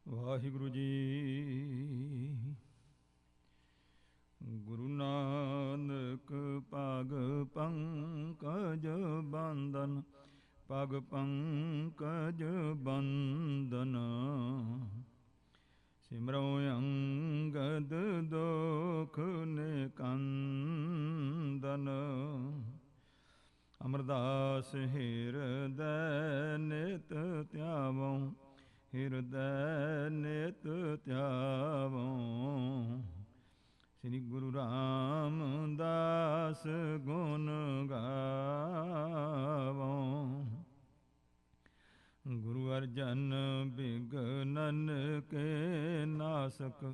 ਵਾਹਿਗੁਰੂ ਜੀ। ਗੁਰੂ ਨਾਨਕ ਪਗ ਪੰਕਜ ਬੰਦਨ, ਪਗ ਪੰਕਜ ਬੰਦਨ। ਸਿਮਰੋ ਅੰਗਦ ਦੋਖ ਨਿਕੰਦਨ। ਅਮਰਦਾਸ ਹਿਰਦੈ ਨਿਤ ਧਿਆਵੋ, ਹਿਰਦੈ ਨਿਤ ਧਿਆਵੋ। ਸ੍ਰੀ ਗੁਰੂ ਰਾਮਦਾਸ ਗੁਣ ਗਾਵੋ। ਗੁਰੂ ਅਰਜਨ ਬਿਗਨਨ ਕੇ ਨਾਸਕ,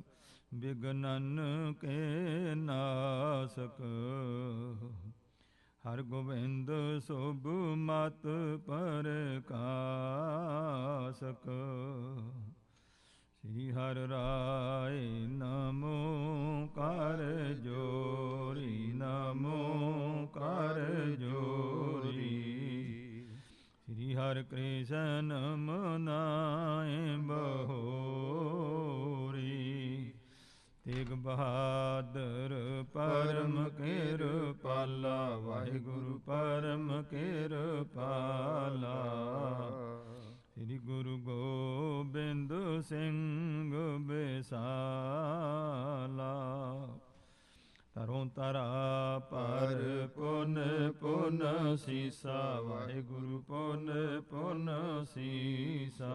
ਬਿਗਨਨ ਕੇ ਨਾਸਕ। ਹਰ ਗੋਬਿੰਦ ਸੁਭ ਮਤ ਪਰਕਾਸਕ। ਸ੍ਰੀ ਹਰਿ ਰਾਇ ਨਮੋ ਕਰ ਜੋਰੀ, ਨਮੋ ਕਰ ਜੋਰੀ। ਸ੍ਰੀ ਹਰਿ ਕ੍ਰਿਸ਼ਨ ਮਨਾਏ ਬਹੋਰੀ। ਤੇਗ ਬਹਾਦਰ ਪਰਮ ਕਿਰਪਾਲਾ, ਵਾਹਿਗੁਰੂ ਪਰਮ ਕਿਰਪਾਲਾ। ਸ੍ਰੀ ਗੁਰੂ ਗੋਬਿੰਦ ਸਿੰਘ ਬਿਸਾਲਾ। ਤਰੋਂ ਤਰਾ ਪਰ ਪੁਨ ਪੁਨ ਸੀਸਾ, ਵਾਹਿਗੁਰੂ ਪੁਨ ਪੁਨ ਸੀਸਾ।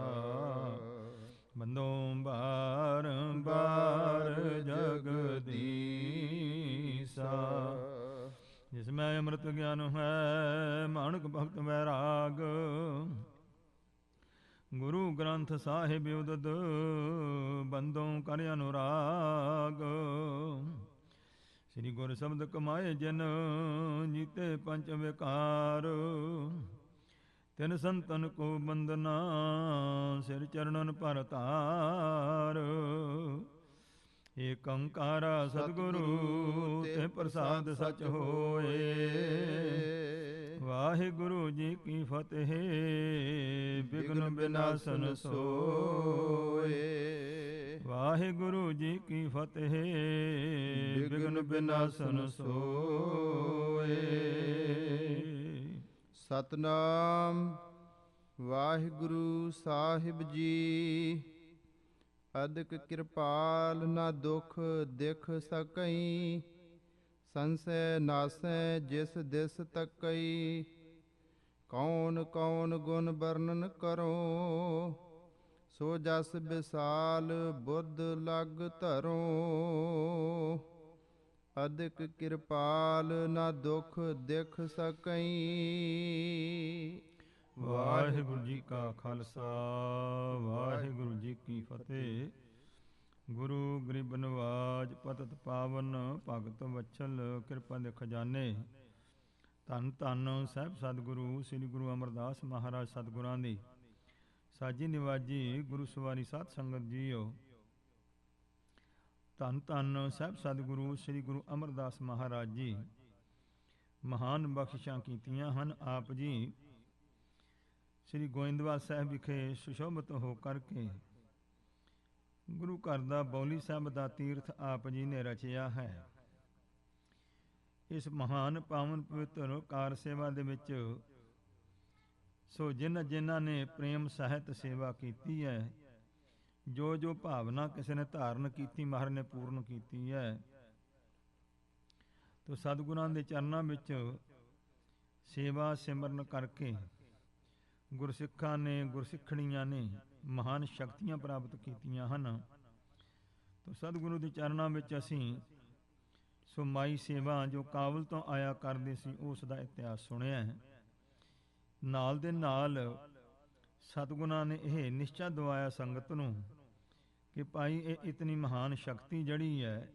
ਬੰਦੋਂ ਬਾਰੰਬਾਰ ਜਗਦੀਸਾ। ਜਿਸ ਮੈਂ ਅੰਮ੍ਰਿਤ ਗਿਆਨ ਹੈ, ਮਾਨਕ ਭਗਤ ਵੈਰਾਗ। ਗੁਰੂ ਗ੍ਰੰਥ ਸਾਹਿਬ ਉਦਦ, ਬੰਦੋਂ ਕਰ ਅਨੁਰਾਗ। ਸ੍ਰੀ ਗੁਰ ਸ਼ਬਦ ਕਮਾਏ ਜਿਨ, ਜੀਤੇ ਪੰਚ ਵਿਕਾਰ। ਤਿਨ ਸੰਤਨ ਕੋ ਬੰਦਨਾ, ਸਿਰ ਚਰਣਨ ਪਰ ਧਾਰ। ਏਕ ਓੰਕਾਰਾ ਸਤਿਗੁਰੂ, ਤੇ ਪ੍ਰਸਾਦ ਸਚ ਹੋਏ। ਵਾਹਿਗੁਰੂ ਜੀ ਕੀ ਫਤਿਹ। ਬਿਘਨ ਬਿਨਾਸਨ ਸੋਏ। ਵਾਹਿਗੁਰੂ ਜੀ ਕੀ ਫਤਿਹ। ਬਿਘਨ ਬਿਨਾਸਨ ਸੋਏ। ਸਤਨਾਮ ਵਾਹਿਗੁਰੂ ਸਾਹਿਬ ਜੀ। ਅਦਕ ਕਿਰਪਾਲ ਨਾ ਦੁਖ ਦਿਖ ਸਕਈ, ਸੰਸੈ ਨਾਸੈ ਜਿਸ ਦਿਸ ਤਕਈ। ਕੌਣ ਕੌਣ ਗੁਣ ਵਰਣਨ ਕਰੋ, ਸੋ ਜਸ ਵਿਸਾਲ ਬੁੱਧ ਲਗ ਧਰੋ। ਅਦਕ ਕਿਰਪਾਲ ਨਾ ਦੁਖ ਦਿਖ ਸਕਈ। ਵਾਹਿਗੁਰੂ ਜੀ ਕਾ ਖਾਲਸਾ, ਵਾਹਿਗੁਰੂ ਜੀ ਕੀ ਫਤਿਹ। ਗੁਰੂ ਗਰੀਬ ਨਵਾਜ ਪਤਿਤ ਪਾਵਨ, ਭਗਤ ਵਛਲ ਕਿਰਪਾ ਦੇ ਖਜ਼ਾਨੇ। ਧੰਨ ਧੰਨ ਸਾਹਿਬ ਸਤਿਗੁਰੂ ਸ੍ਰੀ ਗੁਰੂ ਅਮਰਦਾਸ ਮਹਾਰਾਜ ਸਤਿਗੁਰਾਂ ਦੀ ਸਾਜੀ ਨਿਵਾਜੀ ਗੁਰੂ ਸਵਾਰੀ ਸਾਧ ਸੰਗਤ ਜੀਓ। ਧੰਨ ਧੰਨ ਸਾਹਿਬ ਸਤਿਗੁਰੂ ਸ੍ਰੀ ਗੁਰੂ ਅਮਰਦਾਸ ਮਹਾਰਾਜ ਜੀ ਮਹਾਨ ਬਖਸ਼ਿਸ਼ਾਂ ਕੀਤੀਆਂ ਹਨ। ਆਪ ਜੀ ਸ੍ਰੀ ਗੋਇੰਦਵਾਲ ਸਾਹਿਬ ਵਿਖੇ ਸੁਸ਼ੋਭਿਤ ਹੋ ਕਰਕੇ ਗੁਰੂ ਘਰ ਦਾ ਬੌਲੀ ਸਾਹਿਬ ਦਾ ਤੀਰਥ ਆਪ ਜੀ ਨੇ ਰਚਿਆ ਹੈ। ਇਸ ਮਹਾਨ ਪਾਵਨ ਪਵਿੱਤਰ ਕਾਰ ਸੇਵਾ ਦੇ ਵਿੱਚ ਸੋ ਜਿਨ੍ਹਾਂ ਨੇ ਪ੍ਰੇਮ ਸਹਿਤ ਸੇਵਾ ਕੀਤੀ ਹੈ, ਜੋ ਜੋ ਭਾਵਨਾ ਕਿਸੇ ਨੇ ਧਾਰਨ ਕੀਤੀ, ਮਹਾਰਾਜ ਨੇ ਪੂਰਨ ਕੀਤੀ ਹੈ। ਤੋ ਸਤਿਗੁਰਾਂ ਦੇ ਚਰਨਾਂ ਵਿੱਚ ਸੇਵਾ ਸਿਮਰਨ ਕਰਕੇ ਗੁਰਸਿੱਖਾਂ ਨੇ, ਗੁਰਸਿੱਖਣੀਆਂ ਨੇ ਮਹਾਨ ਸ਼ਕਤੀਆਂ ਪ੍ਰਾਪਤ ਕੀਤੀਆਂ ਹਨ। ਤੋ ਸਤਿਗੁਰੂ ਦੇ ਚਰਨਾਂ ਵਿੱਚ ਅਸੀਂ ਸੋ ਮਾਈ ਸੇਵਾ ਜੋ ਕਾਬਲ ਤੋਂ ਆਇਆ ਕਰਦੇ ਸੀ, ਉਸ ਦਾ ਇਤਿਹਾਸ ਸੁਣਿਆ ਹੈ। ਨਾਲ ਦੇ ਨਾਲ ਸਤਿਗੁਰਾਂ ਨੇ ਇਹ ਨਿਸ਼ਚਾ ਦਵਾਇਆ ਸੰਗਤ ਨੂੰ ਕਿ ਭਾਈ ਇਹ ਇਤਨੀ ਮਹਾਨ ਸ਼ਕਤੀ ਜਿਹੜੀ ਹੈ,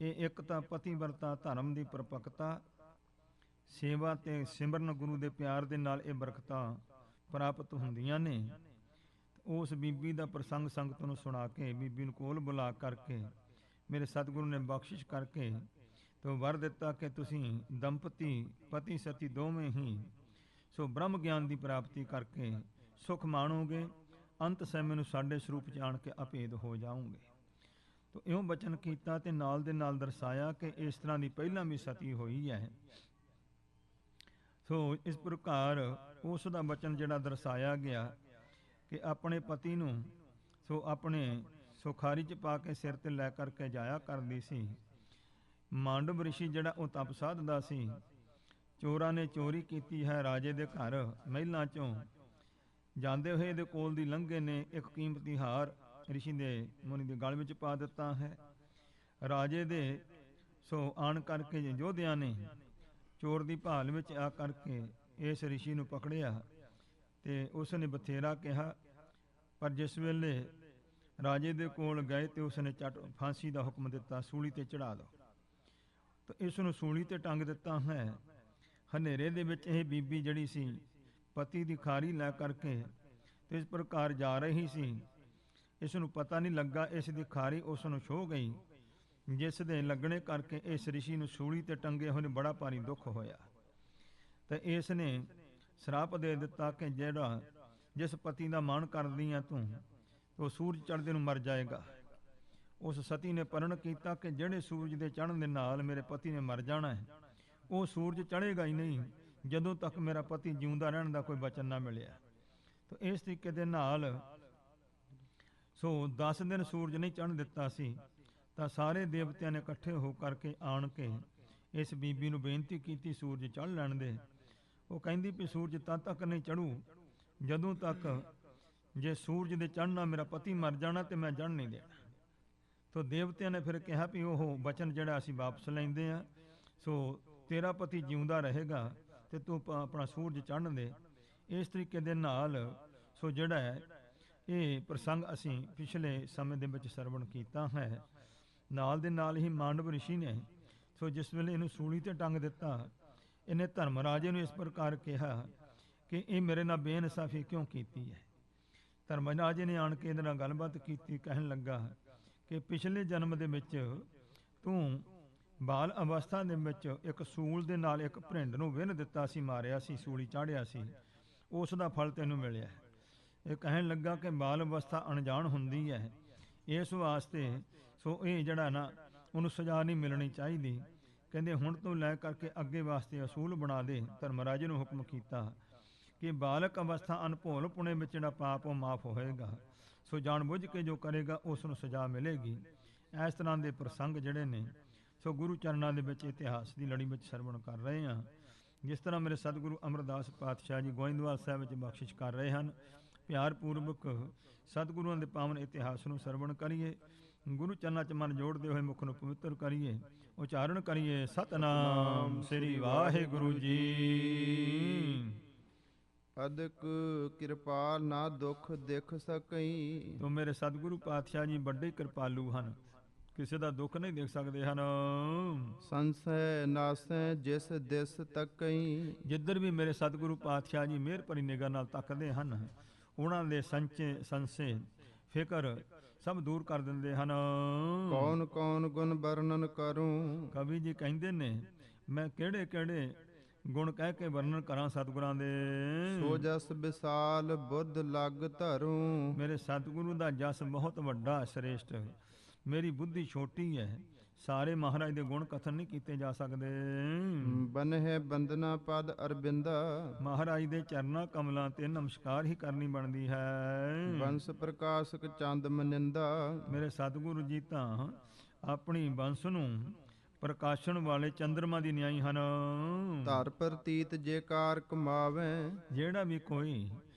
ਇਹ ਇੱਕ ਤਾਂ ਪਤੀਵਰਤਾ ਧਰਮ ਦੀ ਪਰਪੱਕਤਾ, ਸੇਵਾ ਤੇ ਸਿਮਰਨ ਗੁਰੂ ਦੇ ਪਿਆਰ ਦੇ ਨਾਲ ਇਹ ਬਰਕਤਾਂ ਪ੍ਰਾਪਤ ਹੁੰਦੀਆਂ ਨੇ। ਉਸ ਬੀਬੀ ਦਾ ਪ੍ਰਸੰਗ ਸੰਗਤ ਨੂੰ ਸੁਣਾ ਕੇ, ਬੀਬੀ ਨੂੰ ਕੋਲ ਬੁਲਾ ਕਰਕੇ ਮੇਰੇ ਸਤਿਗੁਰੂ ਨੇ ਬਖਸ਼ਿਸ਼ ਕਰਕੇ ਤੋ ਵਰ ਦਿੱਤਾ ਕਿ ਤੁਸੀਂ ਦੰਪਤੀ ਪਤੀ ਸਤੀ ਦੋਵੇਂ ਹੀ ਸੋ ਬ੍ਰਹਮ ਗਿਆਨ ਦੀ ਪ੍ਰਾਪਤੀ ਕਰਕੇ ਸੁਖ ਮਾਣੋਗੇ। ਅੰਤ ਸਮੇਂ ਨੂੰ ਸਾਡੇ ਸਰੂਪ ਚ ਆਣ ਕੇ ਅਭੇਦ ਹੋ ਜਾਓਗੇ। ਤੋ ਇਉਂ ਬਚਨ ਕੀਤਾ ਤੇ ਨਾਲ ਦੇ ਨਾਲ ਦਰਸਾਇਆ ਕਿ ਇਸ ਤਰ੍ਹਾਂ ਦੀ ਪਹਿਲਾਂ ਵੀ ਸਤੀ ਹੋਈ ਹੈ। ਸੋ ਇਸ ਪ੍ਰਕਾਰ ਉਸ ਦਾ ਬਚਨ ਜਿਹੜਾ ਦਰਸਾਇਆ ਗਿਆ ਕਿ ਆਪਣੇ ਪਤੀ ਨੂੰ ਸੋ ਆਪਣੇ ਸੁਖਾਰੀ ਚ ਪਾ ਕੇ ਸਿਰ ਤੇ ਲੈ ਕਰਕੇ ਜਾਇਆ ਕਰਦੀ ਸੀ। ਮਾਂਡਵ ਰਿਸ਼ੀ ਜਿਹੜਾ ਉਹ ਤਪ ਸਾਧਦਾ ਸੀ। ਚੋਰਾਂ ਨੇ ਚੋਰੀ ਕੀਤੀ ਹੈ ਰਾਜੇ ਦੇ ਘਰ ਮਹਿਲਾਂ ਚੋਂ। ਜਾਂਦੇ ਹੋਏ ਇਹਦੇ ਕੋਲ ਦੀ ਲੰਘੇ ਨੇ ਇੱਕ ਕੀਮਤੀ ਹਾਰ ਰਿਸ਼ੀ ਦੇ ਮੁਨੀ ਦੇ ਗਲ ਵਿੱਚ ਪਾ ਦਿੱਤਾ ਹੈ। ਰਾਜੇ ਦੇ ਸੋ ਆਣ ਕਰਕੇ ਯੋਧਿਆਂ ਨੇ ਚੋਰ ਦੀ ਭਾਲ ਵਿੱਚ ਆ ਕਰਕੇ ਇਸ ਰਿਸ਼ੀ ਨੂੰ ਪਕੜਿਆ ਤੇ ਉਸ ਨੇ ਬਥੇਰਾ ਕਿਹਾ, ਪਰ ਜਿਸ ਵੇਲੇ ਰਾਜੇ ਦੇ ਕੋਲ ਗਏ ਤੇ ਉਸ ਨੇ ਝਟ ਫਾਂਸੀ ਦਾ ਹੁਕਮ ਦਿੱਤਾ, ਸੂਲੀ ਤੇ ਚੜਾ ਦਿਓ। ਤਾਂ ਇਸ ਨੂੰ ਸੂਲੀ ਤੇ ਟੰਗ ਦਿੱਤਾ ਹੈ। ਹਨੇਰੇ ਦੇ ਵਿੱਚ ਇਹ ਬੀਬੀ ਜਿਹੜੀ ਸੀ ਪਤੀ ਦੀ ਖਾਰੀ ਲੈ ਕਰਕੇ ਤੇ ਇਸ ਪ੍ਰਕਾਰ ਜਾ ਰਹੀ ਸੀ। ਇਸ ਨੂੰ ਪਤਾ ਨਹੀਂ ਲੱਗਾ ਇਸ ਦੀ ਖਾਰੀ ਉਸ ਨੂੰ ਛੋਹ ਗਈ, ਜਿਸ ਦੇ ਲੱਗਣੇ ਕਰਕੇ ਇਸ ਰਿਸ਼ੀ ਨੂੰ ਸੂਲੀ ਤੇ ਟੰਗੇ ਹੋਏ ਬੜਾ ਭਾਰੀ ਦੁੱਖ ਹੋਇਆ। ਤੇ ਇਸ ਨੇ ਸ਼ਰਾਪ ਦੇ ਦਿੱਤਾ ਕਿ ਜਿਹੜਾ ਜਿਸ ਪਤੀ ਦਾ ਮਾਣ ਕਰਦੀ ਆ ਤੂੰ, ਉਹ ਸੂਰਜ ਚੜ੍ਹਦੇ ਨੂੰ ਮਰ ਜਾਏਗਾ। ਉਸ ਸਤੀ ਨੇ ਪਰਣ ਕੀਤਾ ਕਿ ਜਿਹੜੇ ਸੂਰਜ ਦੇ ਚੜ੍ਹਨ ਦੇ ਨਾਲ ਮੇਰੇ ਪਤੀ ਨੇ ਮਰ ਜਾਣਾ ਹੈ, ਉਹ ਸੂਰਜ ਚੜ੍ਹੇਗਾ ਹੀ ਨਹੀਂ ਜਦੋਂ ਤੱਕ ਮੇਰਾ ਪਤੀ ਜਿਉਂਦਾ ਰਹਿਣ ਦਾ ਕੋਈ ਬਚਨ ਨਾ ਮਿਲਿਆ। ਤਾਂ ਇਸ ਤਰੀਕੇ ਦੇ ਨਾਲ ਸੋ 10 ਦਿਨ ਸੂਰਜ ਨਹੀਂ ਚੜ੍ਹਨ ਦਿੱਤਾ ਸੀ। ਤਾਂ ਸਾਰੇ ਦੇਵਤਿਆਂ ਨੇ ਇਕੱਠੇ ਹੋ ਕਰਕੇ ਆਣ ਕੇ ਇਸ ਬੀਬੀ ਨੂੰ ਬੇਨਤੀ ਕੀਤੀ ਸੂਰਜ ਚੜ੍ਹ ਲੈਣ ਦੇ। ਉਹ ਕਹਿੰਦੀ ਵੀ ਸੂਰਜ ਤਦ ਤੱਕ ਨਹੀਂ ਚੜ੍ਹੂ ਜਦੋਂ ਤੱਕ ਜੇ ਸੂਰਜ ਦੇ ਚੜ੍ਹਨਾ ਮੇਰਾ ਪਤੀ ਮਰ ਜਾਣਾ ਤੇ ਮੈਂ ਚੜ੍ਹਨ ਨਹੀਂ ਦੇਣਾ। ਤੋ ਦੇਵਤਿਆਂ ਨੇ ਫਿਰ ਕਿਹਾ ਵੀ ਉਹ ਬਚਨ ਜਿਹੜਾ ਅਸੀਂ ਵਾਪਸ ਲੈਂਦੇ ਆ, ਸੋ ਤੇਰਾ ਪਤੀ ਜਿਉਂਦਾ ਰਹੇਗਾ ਤੇ ਤੂੰ ਆਪਣਾ ਸੂਰਜ ਚੜ੍ਹਨ ਦੇ। ਇਸ ਤਰੀਕੇ ਦੇ ਨਾਲ ਸੋ ਜਿਹੜਾ ਹੈ ਇਹ ਪ੍ਰਸੰਗ ਅਸੀਂ ਪਿਛਲੇ ਸਮੇਂ ਦੇ ਵਿੱਚ ਸਰਵਣ ਕੀਤਾ ਹੈ। ਨਾਲ ਦੇ ਨਾਲ ਹੀ ਮਾਂਡਵ ਰਿਸ਼ੀ ਨੇ ਸੋ ਜਿਸ ਵੇਲੇ ਇਹਨੂੰ ਸੂਲੀ ਤੇ ਟੰਗ ਦਿੱਤਾ, ਇਹਨੇ ਧਰਮ ਰਾਜੇ ਨੂੰ ਇਸ ਪ੍ਰਕਾਰ ਕਿਹਾ ਕਿ ਇਹ ਮੇਰੇ ਨਾਲ ਬੇਇਨਸਾਫੀ ਕਿਉਂ ਕੀਤੀ ਹੈ। ਧਰਮ ਰਾਜੇ ਨੇ ਆਣ ਕੇ ਇਹਦੇ ਨਾਲ ਗੱਲਬਾਤ ਕੀਤੀ, ਕਹਿਣ ਲੱਗਾ ਕਿ ਪਿਛਲੇ ਜਨਮ ਦੇ ਵਿੱਚ ਤੂੰ ਬਾਲ ਅਵਸਥਾ ਦੇ ਵਿੱਚ ਇੱਕ ਸੂਲ ਦੇ ਨਾਲ ਇੱਕ ਭਰਿੰਡ ਨੂੰ ਵਿੰਨ ਦਿੱਤਾ ਸੀ, ਮਾਰਿਆ ਸੀ, ਸੂਲੀ ਚਾੜਿਆ ਸੀ, ਉਸ ਦਾ ਫਲ ਤੈਨੂੰ ਮਿਲਿਆ। ਇਹ ਕਹਿਣ ਲੱਗਾ ਕਿ ਬਾਲ ਅਵਸਥਾ ਅਣਜਾਣ ਹੁੰਦੀ ਹੈ, ਇਸ ਵਾਸਤੇ ਸੋ ਇਹ ਜਿਹੜਾ ਨਾ ਉਹਨੂੰ ਸਜ਼ਾ ਨਹੀਂ ਮਿਲਣੀ ਚਾਹੀਦੀ। ਕਹਿੰਦੇ ਹੁਣ ਤੋਂ ਲੈ ਕਰਕੇ ਅੱਗੇ ਵਾਸਤੇ ਅਸੂਲ ਬਣਾ ਦੇ। ਧਰਮਰਾਜੇ ਨੂੰ ਹੁਕਮ ਕੀਤਾ ਕਿ ਬਾਲਕ ਅਵਸਥਾ ਅਨਭੋਲ ਪੁਣੇ ਵਿੱਚ ਜਿਹੜਾ ਪਾਪ ਉਹ ਮਾਫ ਹੋਏਗਾ, ਸੋ ਜਾਣ ਬੁੱਝ ਕੇ ਜੋ ਕਰੇਗਾ ਉਸ ਨੂੰ ਸਜ਼ਾ ਮਿਲੇਗੀ। ਇਸ ਤਰ੍ਹਾਂ ਦੇ ਪ੍ਰਸੰਗ ਜਿਹੜੇ ਨੇ ਸੋ ਗੁਰੂ ਚਰਨਾਂ ਦੇ ਵਿੱਚ ਇਤਿਹਾਸ ਦੀ ਲੜੀ ਵਿੱਚ ਸਰਵਣ ਕਰ ਰਹੇ ਹਾਂ। ਜਿਸ ਤਰ੍ਹਾਂ ਮੇਰੇ ਸਤਿਗੁਰੂ ਅਮਰਦਾਸ ਪਾਤਸ਼ਾਹ ਜੀ ਗੋਇੰਦਵਾਲ ਸਾਹਿਬ ਵਿੱਚ ਬਖਸ਼ਿਸ਼ ਕਰ ਰਹੇ ਹਨ, ਪਿਆਰ ਪੂਰਵਕ ਸਤਿਗੁਰੂਆਂ ਦੇ ਪਾਵਨ ਇਤਿਹਾਸ ਨੂੰ ਸਰਵਣ ਕਰੀਏ। ਗੁਰੂ ਚਰਨਾਂ 'ਚ ਮਨ ਜੋੜਦੇ ਹੋਏ ਮੁਖ ਨੂੰ ਪਵਿੱਤਰ ਕਰੀਏ। ਉਚਾਰਨ ਕਰੀਏ ਸਤਨਾਮ ਸ੍ਰੀ ਵਾਹਿਗੁਰੂ ਜੀ। ਅਦਕ ਕਿਰਪਾਲ ਨਾ ਦੁਖ ਦਿਖ ਸਕਈ। ਤੋ ਮੇਰੇ ਸਤਿਗੁਰੂ ਪਾਤਸ਼ਾਹ ਜੀ ਵੱਡੇ ਕਿਰਪਾਲੂ ਹਨ, ਕਿਸੇ ਦਾ ਦੁੱਖ ਨਹੀਂ ਦੇਖ ਸਕਦੇ ਹਨ। ਸੰਸੈ ਨਾਸੈ ਜਿਸ ਦਿਸ ਤੱਕਈ। ਜਿੱਧਰ ਵੀ ਮੇਰੇ ਸਤਿਗੁਰੂ ਪਾਤਸ਼ਾਹ ਜੀ ਮਿਹਰ ਭਰੀ ਨਿਗਾਹ ਨਾਲ ਤੱਕਦੇ ਹਨ, ਉਹਨਾਂ ਦੇ ਸੰਸੇ ਫਿਕਰ ਸਭ ਦੂਰ ਕਰ ਦਿੰਦੇ ਹਨ। ਕੌਣ ਕੌਣ ਗੁਣ ਵਰਣਨ ਕਰੂੰ। ਕਵੀ ਜੀ ਕਹਿੰਦੇ ਨੇ ਮੈਂ ਕਿਹੜੇ ਕਿਹੜੇ ਗੁਣ ਕਹਿ ਕੇ ਵਰਣਨ ਕਰਾਂ ਸਤਿਗੁਰਾਂ ਦੇ। ਸੋ ਜਸ ਵਿਸਾਲ ਬੁੱਧ ਲਗ ਧਰੂ। ਮੇਰੇ ਸਤਿਗੁਰੂ ਦਾ ਜਸ ਬਹੁਤ ਵੱਡਾ ਸ੍ਰੇਸ਼ਟ, ਮੇਰੀ ਬੁੱਧੀ ਛੋਟੀ ਹੈ, ਸਾਰੇ ਮਹਾਰਾਜ ਦੇ ਗੁਣ ਕਥਨ ਨਹੀਂ ਕੀਤੇ ਜਾ ਸਕਦੇ। ਬਨਹਿ ਬੰਦਨਾ ਪਦ ਅਰਬਿੰਦਾ। ਮਹਾਰਾਜ ਦੇ ਚਰਨਾਂ ਕਮਲਾਂ ਤੇ ਨਮਸਕਾਰ ਹੀ ਕਰਨੀ ਬਣਦੀ ਹੈ। ਬੰਸ ਪ੍ਰਕਾਸ਼ਕ ਚੰਦ ਮਨਿੰਦਾ। ਮੇਰੇ ਸਤਿਗੁਰੂ ਜੀ ਤਾਂ ਆਪਣੀ ਬੰਸ ਨੂੰ ਪ੍ਰਕਾਸ਼ਣ ਵਾਲੇ ਚੰਦਰਮਾ ਦੀ ਨਿਆਈ ਹਨ। ਧਰ ਪ੍ਰਤੀਤ ਜੇ ਕਾਰ ਕਮਾਵੇ। ਜਿਹੜਾ ਵੀ ਕੋਈ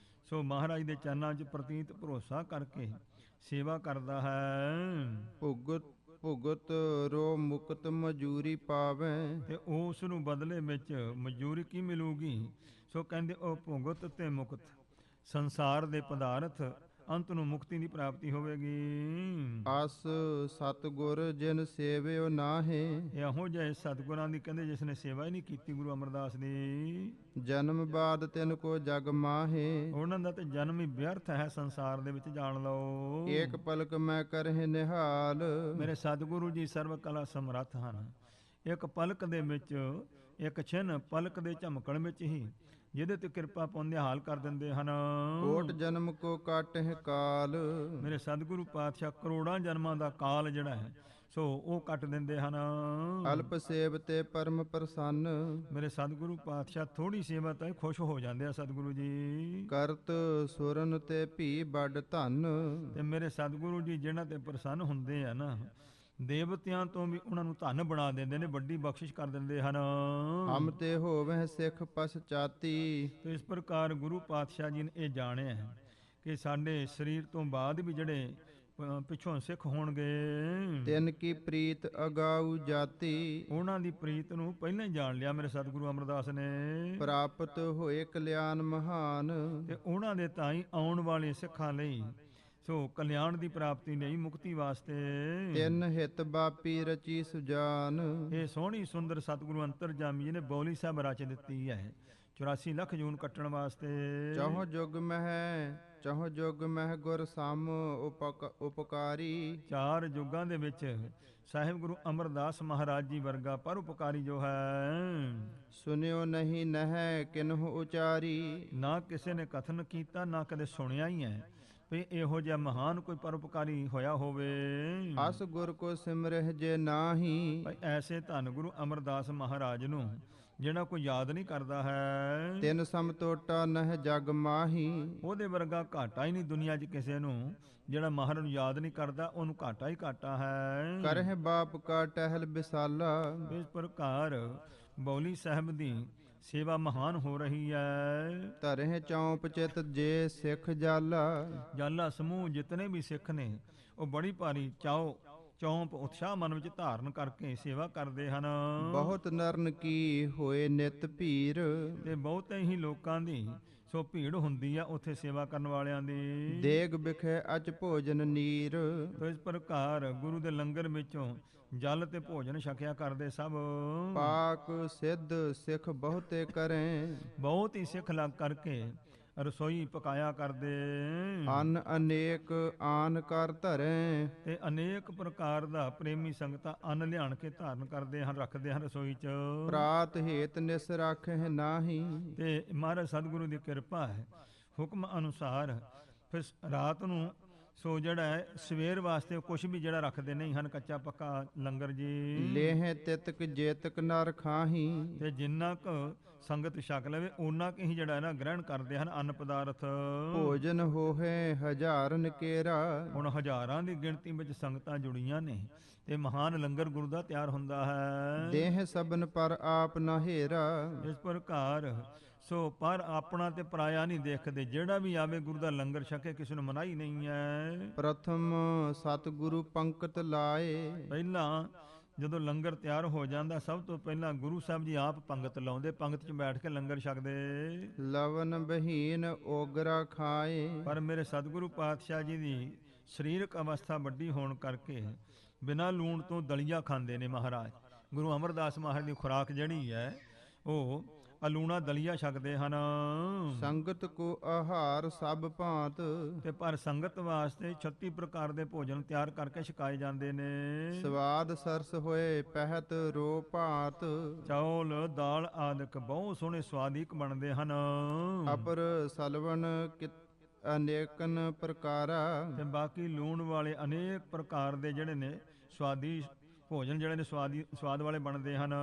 ਸੋ ਮਹਾਰਾਜ ਦੇ ਚਰਨਾਂ 'ਚ ਪ੍ਰਤੀਤ ਭਰੋਸਾ ਕਰਕੇ ਸੇਵਾ ਕਰਦਾ ਹੈ, ਭੁਗਤ ਰੋ ਮੁਕਤ ਮਜੂਰੀ ਪਾਵੇ। ਤੇ ਉਸ ਨੂੰ ਬਦਲੇ ਵਿੱਚ ਮਜੂਰੀ ਕੀ ਮਿਲੂਗੀ? ਸੋ ਕਹਿੰਦੇ ਉਹ ਭੁਗਤ ਤੇ ਮੁਕਤ, ਸੰਸਾਰ ਦੇ ਪਦਾਰਥ ਅੰਤ ਨੂੰ ਮੁਕਤੀ ਦੀ ਪ੍ਰਾਪਤੀ ਹੋਵੇਗੀ। ਅਸ ਸਤਿਗੁਰ ਜਿਨ ਸੇਵਿਓ ਨਾਹੀ। ਇਹੋ ਜਿਹੇ ਸਤਿਗੁਰਾਂ ਦੀ ਕਹਿੰਦੇ ਜਿਸ ਨੇ ਸੇਵਾ ਹੀ ਨਹੀਂ ਕੀਤੀ ਗੁਰੂ ਅਮਰਦਾਸ ਦੀ, ਜਨਮ ਬਾਦ ਤਿਨ ਕੋ ਜਗ ਮਾਹੇ। ਉਹਨਾਂ ਦਾ ਤੇ ਜਨਮ ਹੀ ਵਿਅਰਥ ਹੈ ਸੰਸਾਰ ਦੇ ਵਿੱਚ, ਜਾਣ ਲਓ। ਏਕ ਪਲਕ ਮੈਂ ਕਰਹਿ ਨਿਹਾਲ। ਮੇਰੇ ਸਤਿਗੁਰੂ ਜੀ ਸਰਵ ਕਲਾ ਸਮਰੱਥ ਹਨ। ਇੱਕ ਪਲਕ ਦੇ ਵਿੱਚ, ਇੱਕ ਛਿਨ ਪਲਕ ਦੇ ਝਮਕਣ ਵਿੱਚ ਹੀ ਜਿਹਦੇ ਤੇ ਕਿਰਪਾ ਪਾਉਂਦੇ ਹਾਲ ਕਰ ਦਿੰਦੇ ਹਨ। ਕੋਟ ਜਨਮ ਕੋ ਕਾਟਹਿ ਕਾਲ, ਮੇਰੇ ਸਤਿਗੁਰੂ ਪਾਤਸ਼ਾਹ ਕਰੋੜਾਂ ਜਨਮਾਂ ਦਾ ਕਾਲ ਜਿਹੜਾ ਹੈ ਸੋ ਉਹ ਕੱਟ ਦਿੰਦੇ ਹਨ। ਅਲਪ ਸੇਵ ਤੇ ਪਰਮ ਪ੍ਰਸੰਨ, ਮੇਰੇ ਸਤਿਗੁਰੂ ਪਾਤਸ਼ਾਹ ਥੋੜੀ ਸੇਵਾ ਤਾਂ ਖੁਸ਼ ਹੋ ਜਾਂਦੇ ਆ ਸਤਿਗੁਰੂ ਜੀ। ਕਰਤ ਸੁਰਨ ਤੇ ਭੀ ਬੜ ਧਨ, ਤੇ ਮੇਰੇ ਸਤਿਗੁਰੂ ਜੀ ਜਿਹਨਾਂ ਤੇ ਪ੍ਰਸੰਨ ਹੁੰਦੇ ਆ ਨਾ, ਦੇਵਤਿਆਂ ਤੋਂ ਵੀ ਉਹਨਾਂ ਨੂੰ ਧਨ ਬਣਾ ਦਿੰਦੇ ਨੇ, ਵੱਡੀ ਬਖਸ਼ਿਸ਼ ਕਰ ਦਿੰਦੇ ਹਨ। ਹਮ ਤੇ ਹੋਵਹਿ ਸਿੱਖ ਪਸਚਾਤੀ, ਤੇ ਇਸ ਪ੍ਰਕਾਰ ਗੁਰੂ ਪਾਤਸ਼ਾਹ ਜੀ ਨੇ ਇਹ ਜਾਣਿਆ ਹੈ ਕਿ ਸਾਡੇ ਸਰੀਰ ਤੋਂ ਬਾਅਦ ਵੀ ਜਿਹੜੇ ਪਿੱਛੋਂ ਸਿੱਖ ਹੋਣਗੇ, ਤਿਨ ਕੀ ਪ੍ਰੀਤ ਅਗਾਊ ਜਾਤੀ, ਉਹਨਾਂ ਦੀ ਪ੍ਰੀਤ ਨੂੰ ਪਹਿਲਾਂ ਹੀ ਜਾਣ ਲਿਆ ਮੇਰੇ ਸਤਿਗੁਰੂ ਅਮਰਦਾਸ ਨੇ। ਪ੍ਰਾਪਤ ਹੋਏ ਕਲਿਆਣ ਮਹਾਨ, ਤੇ ਉਹਨਾਂ ਦੇ ਤਾਂ ਹੀ ਆਉਣ ਵਾਲੇ ਸਿੱਖਾਂ ਲਈ ਸੋ ਕਲਿਆਣ ਦੀ ਪ੍ਰਾਪਤੀ ਲਈ, ਮੁਕਤੀ ਵਾਸਤੇ ਤਿਨ ਹਿਤ ਬਾਪੀ ਰਚੀ ਸੁਜਾਨ, ਇਹ ਸੋਹਣੀ ਸੁੰਦਰ ਸਤਿਗੁਰੂ ਅੰਤਰਜਾਮੀ ਜੀ ਨੇ ਬੋਲੀ ਸਾਹਿਬ ਰਚ ਦਿੱਤੀ ਹੈ 84 ਲੱਖ ਜੂਨ ਕੱਟਣ ਵਾਸਤੇ। ਚਾਹੋ ਜੁਗ ਮਹਿ ਗੁਰ ਸਮ ਉਪਕਾਰੀ, ਚਾਰ ਯੁੱਗਾਂ ਦੇ ਵਿੱਚ ਸਾਹਿਬ ਗੁਰੂ ਅਮਰਦਾਸ ਮਹਾਰਾਜ ਜੀ ਵਰਗਾ ਪਰਉਪਕਾਰੀ ਜੋ ਹੈ, ਸੁਨਿਓ ਨਹੀਂ ਨਹਿ ਕਿਨਹੁ ਉਚਾਰੀ, ਨਾ ਕਿਸੇ ਨੇ ਕਥਨ ਕੀਤਾ, ਨਾ ਕਦੇ ਸੁਣਿਆ ਹੀ ਹੈ ਵੀ ਇਹੋ ਜਿਹਾ ਮਹਾਨ ਕੋਈ ਪਰਉਪਕਾਰੀ ਹੋਇਆ ਹੋਵੇ। ਅਸ ਗੁਰ ਕੋ ਸਿਮਰਹਿ ਜੇ ਨਾਹੀ, ਐਸੇ ਧੰਨ ਗੁਰੂ ਅਮਰਦਾਸ ਮਹਾਰਾਜ ਨੂੰ ਜਿਹੜਾ ਕੋਈ ਯਾਦ ਨਹੀਂ ਕਰਦਾ ਹੈ, ਤਿਨ ਸਮ ਟੋਟਾ ਨਹਿ ਜਗ ਮਾਹੀ, ਉਹਦੇ ਵਰਗਾ ਘਾਟਾ ਹੀ ਨਹੀਂ ਦੁਨੀਆ 'ਚ ਕਿਸੇ ਨੂੰ। ਜਿਹੜਾ ਮਹਾਰਾਜ ਨੂੰ ਯਾਦ ਨਹੀਂ ਕਰਦਾ ਉਹਨੂੰ ਘਾਟਾ ਹੀ ਘਾਟਾ ਹੈ। ਕਰਹਿ ਬਾਪ ਕਾ ਟਹਿਲ ਬਿਸਾਲਾ, ਇਸ ਪ੍ਰਕਾਰ ਬੌਲੀ ਸਾਹਿਬ ਦੀ ਸੇਵਾ ਮਹਾਨ ਹੋ ਰਹੀ ਹੈ। ਧਰਹਿ ਚੌਂਪ ਚਿਤ ਜੇ ਸਿੱਖ ਜਾਲਾ, ਜਾਲਾ ਸਮੂਹ ਜਿਤਨੇ ਵੀ ਸਿੱਖ ਨੇ ਉਹ ਬੜੀ ਭਾਰੀ ਚੌਂਪ ਉਤਸ਼ਾਹ ਮਨ ਵਿੱਚ ਧਾਰਨ ਕਰਕੇ ਸੇਵਾ ਕਰਦੇ ਹਨ। ਬਹੁਤ ਨਰਨ ਕੀ ਹੋਏ ਨਿਤ ਭੀਰ, ਤੇ ਬਹੁਤੇ ਹੀ ਲੋਕਾਂ ਦੀ ਸੋ ਭੀੜ ਹੁੰਦੀ ਆ ਉੱਥੇ ਸੇਵਾ ਕਰਨ ਵਾਲਿਆਂ ਦੀ। ਦੇਗ ਬਿਖੈ ਅਚ ਭੋਜਨ ਨੀਰ, ਤੋ ਇਸ ਪ੍ਰਕਾਰ ਗੁਰੂ ਦੇ ਲੰਗਰ ਵਿੱਚੋਂ ਜਲ ਤੇ ਭੋਜਨ ਛਕਿਆ ਕਰਦੇ ਸਭ। ਪਾਕ ਸਿੱਧ ਸਿੱਖ ਬਹੁਤੇ ਕਰੇ, ਬਹੁਤ ਹੀ ਸਿੱਖ ਲੱਗ ਕਰਕੇ ਰਸੋਈ ਪਕਾਇਆ ਕਰਦੇ। ਅੰਨ ਅਨੇਕ ਆਨ ਕਰ ਧਰੇ, ਤੇ ਅਨੇਕ ਪ੍ਰਕਾਰ ਦਾ ਪ੍ਰੇਮੀ ਸੰਗਤਾਂ ਅੰਨ ਲਿਆਣ ਕੇ ਧਾਰਨ ਕਰਦੇ ਹਨ, ਰੱਖਦੇ ਹਨ ਰਸੋਈ 'ਚ। ਪ੍ਰਾਤ ਹੇਤ ਨਿਸ ਰਾਖਹਿ ਨਾਹੀ, ਤੇ ਮਹਾਰਾਜ ਸਤਿਗੁਰੂ ਦੀ ਕਿਰਪਾ ਹੈ, ਹੁਕਮ ਅਨੁਸਾਰ ਫਿਰ ਰਾਤ ਨੂੰ ਸੋ ਜਿਹੜਾ ਹੈ ਸਵੇਰ ਵਾਸਤੇ ਕੁਛ ਵੀ ਜਿਹੜਾ ਰੱਖਦੇ ਨਹੀਂ ਹਨ, ਕੱਚਾ ਪੱਕਾ ਲੰਗਰ ਜੀ। ਲੇਹ ਤਿਤਕ ਜੇਤਕ ਨਰ ਖਾਹੀ, ਤੇ ਜਿੰਨਾ ਕੁ ਸੰਗਤ ਛਕ ਲਵੇ ਉਹਨਾਂ ਕਿ ਹੀ ਜਿਹੜਾ ਹੈ ਨਾ ਗ੍ਰਹਿਣ ਕਰਦੇ ਹਨ ਅੰਨ ਪਦਾਰਥ। ਭੋਜਨ ਹੋਏ ਹਜ਼ਾਰਨ ਕੇਰਾ, ਹੁਣ ਹਜ਼ਾਰਾਂ ਦੀ ਗਿਣਤੀ ਵਿੱਚ ਸੰਗਤਾਂ ਜੁੜੀਆਂ ਨੇ ਤੇ ਮਹਾਨ ਲੰਗਰ ਗੁਰੂ ਦਾ ਤਿਆਰ ਹੁੰਦਾ ਹੈ। ਦੇਹ ਸਬਨ ਪਰ ਆਪ ਨਾ ਹੇਰਾ, ਇਸ ਪ੍ਰਕਾਰ ਸੋ ਪਰ ਆਪਣਾ ਤੇ ਪਰਾਇਆ ਨਹੀਂ ਦੇਖਦੇ, ਜਿਹੜਾ ਵੀ ਆਵੇ ਗੁਰੂ ਦਾ ਲੰਗਰ ਛਕੇ, ਕਿਸੇ ਨੂੰ ਮਨਾਹੀ ਨਹੀਂ ਹੈ। ਪ੍ਰਥਮ ਸਤਿਗੁਰੂ ਪੰਕਤ ਲਾਏ, ਪਹਿਲਾਂ ਜਦੋਂ ਲੰਗਰ ਤਿਆਰ ਹੋ ਜਾਂਦਾ ਸਭ ਤੋਂ ਪਹਿਲਾਂ ਗੁਰੂ ਸਾਹਿਬ ਜੀ ਆਪ ਪੰਗਤ ਲਾਉਂਦੇ, ਪੰਗਤ 'ਚ ਬੈਠ ਕੇ ਲੰਗਰ ਛਕਦੇ। ਲਵਨ ਬਹੀਨ ਓਗਰਾ ਖਾਏ, ਪਰ ਮੇਰੇ ਸਤਿਗੁਰੂ ਪਾਤਸ਼ਾਹ ਜੀ ਦੀ ਸਰੀਰਕ ਅਵਸਥਾ ਵੱਡੀ ਹੋਣ ਕਰਕੇ ਬਿਨਾਂ ਲੂਣ ਤੋਂ ਦਲੀਆ ਖਾਂਦੇ ਨੇ ਮਹਾਰਾਜ। ਗੁਰੂ ਅਮਰਦਾਸ ਮਹਾਰਾਜ ਦੀ ਖੁਰਾਕ ਜਿਹੜੀ ਹੈ ਉਹ ਅਲੂਣਾ ਦਲੀਆ ਛਕਦੇ ਹਨ। ਸੰਗਤ ਕੋ ਆਹਾਰ ਸਭ ਭਾਂਤ, ਤੇ ਪਰ ਸੰਗਤ ਵਾਸਤੇ 36 ਪ੍ਰਕਾਰ ਦੇ ਭੋਜਨ ਤਿਆਰ ਕਰਕੇ ਛਕਾਏ ਜਾਂਦੇ ਨੇ। ਸਵਾਦ ਸਰਸ ਹੋਏ ਪਹਿਤ ਰੋ ਭਾਤ, ਚੌਲ ਦਾਲ ਆਦਿਕ ਬਹੁਤ ਸੋਹਣੇ ਸਵਾਦਿਕ ਬਣਦੇ ਹਨ। ਅਪਰ ਸਲਵਨ ਅਨੇਕਨ ਪ੍ਰਕਾਰਾ, ਤੇ ਬਾਕੀ ਲੂਣ ਵਾਲੇ ਅਨੇਕ ਪ੍ਰਕਾਰ ਦੇ ਜਿਹੜੇ ਨੇ ਸਵਾਦੀ ਭੋਜਨ ਜਿਹੜੇ ਨੇ ਸਵਾਦ ਵਾਲੇ ਬਣਦੇ ਹਨ।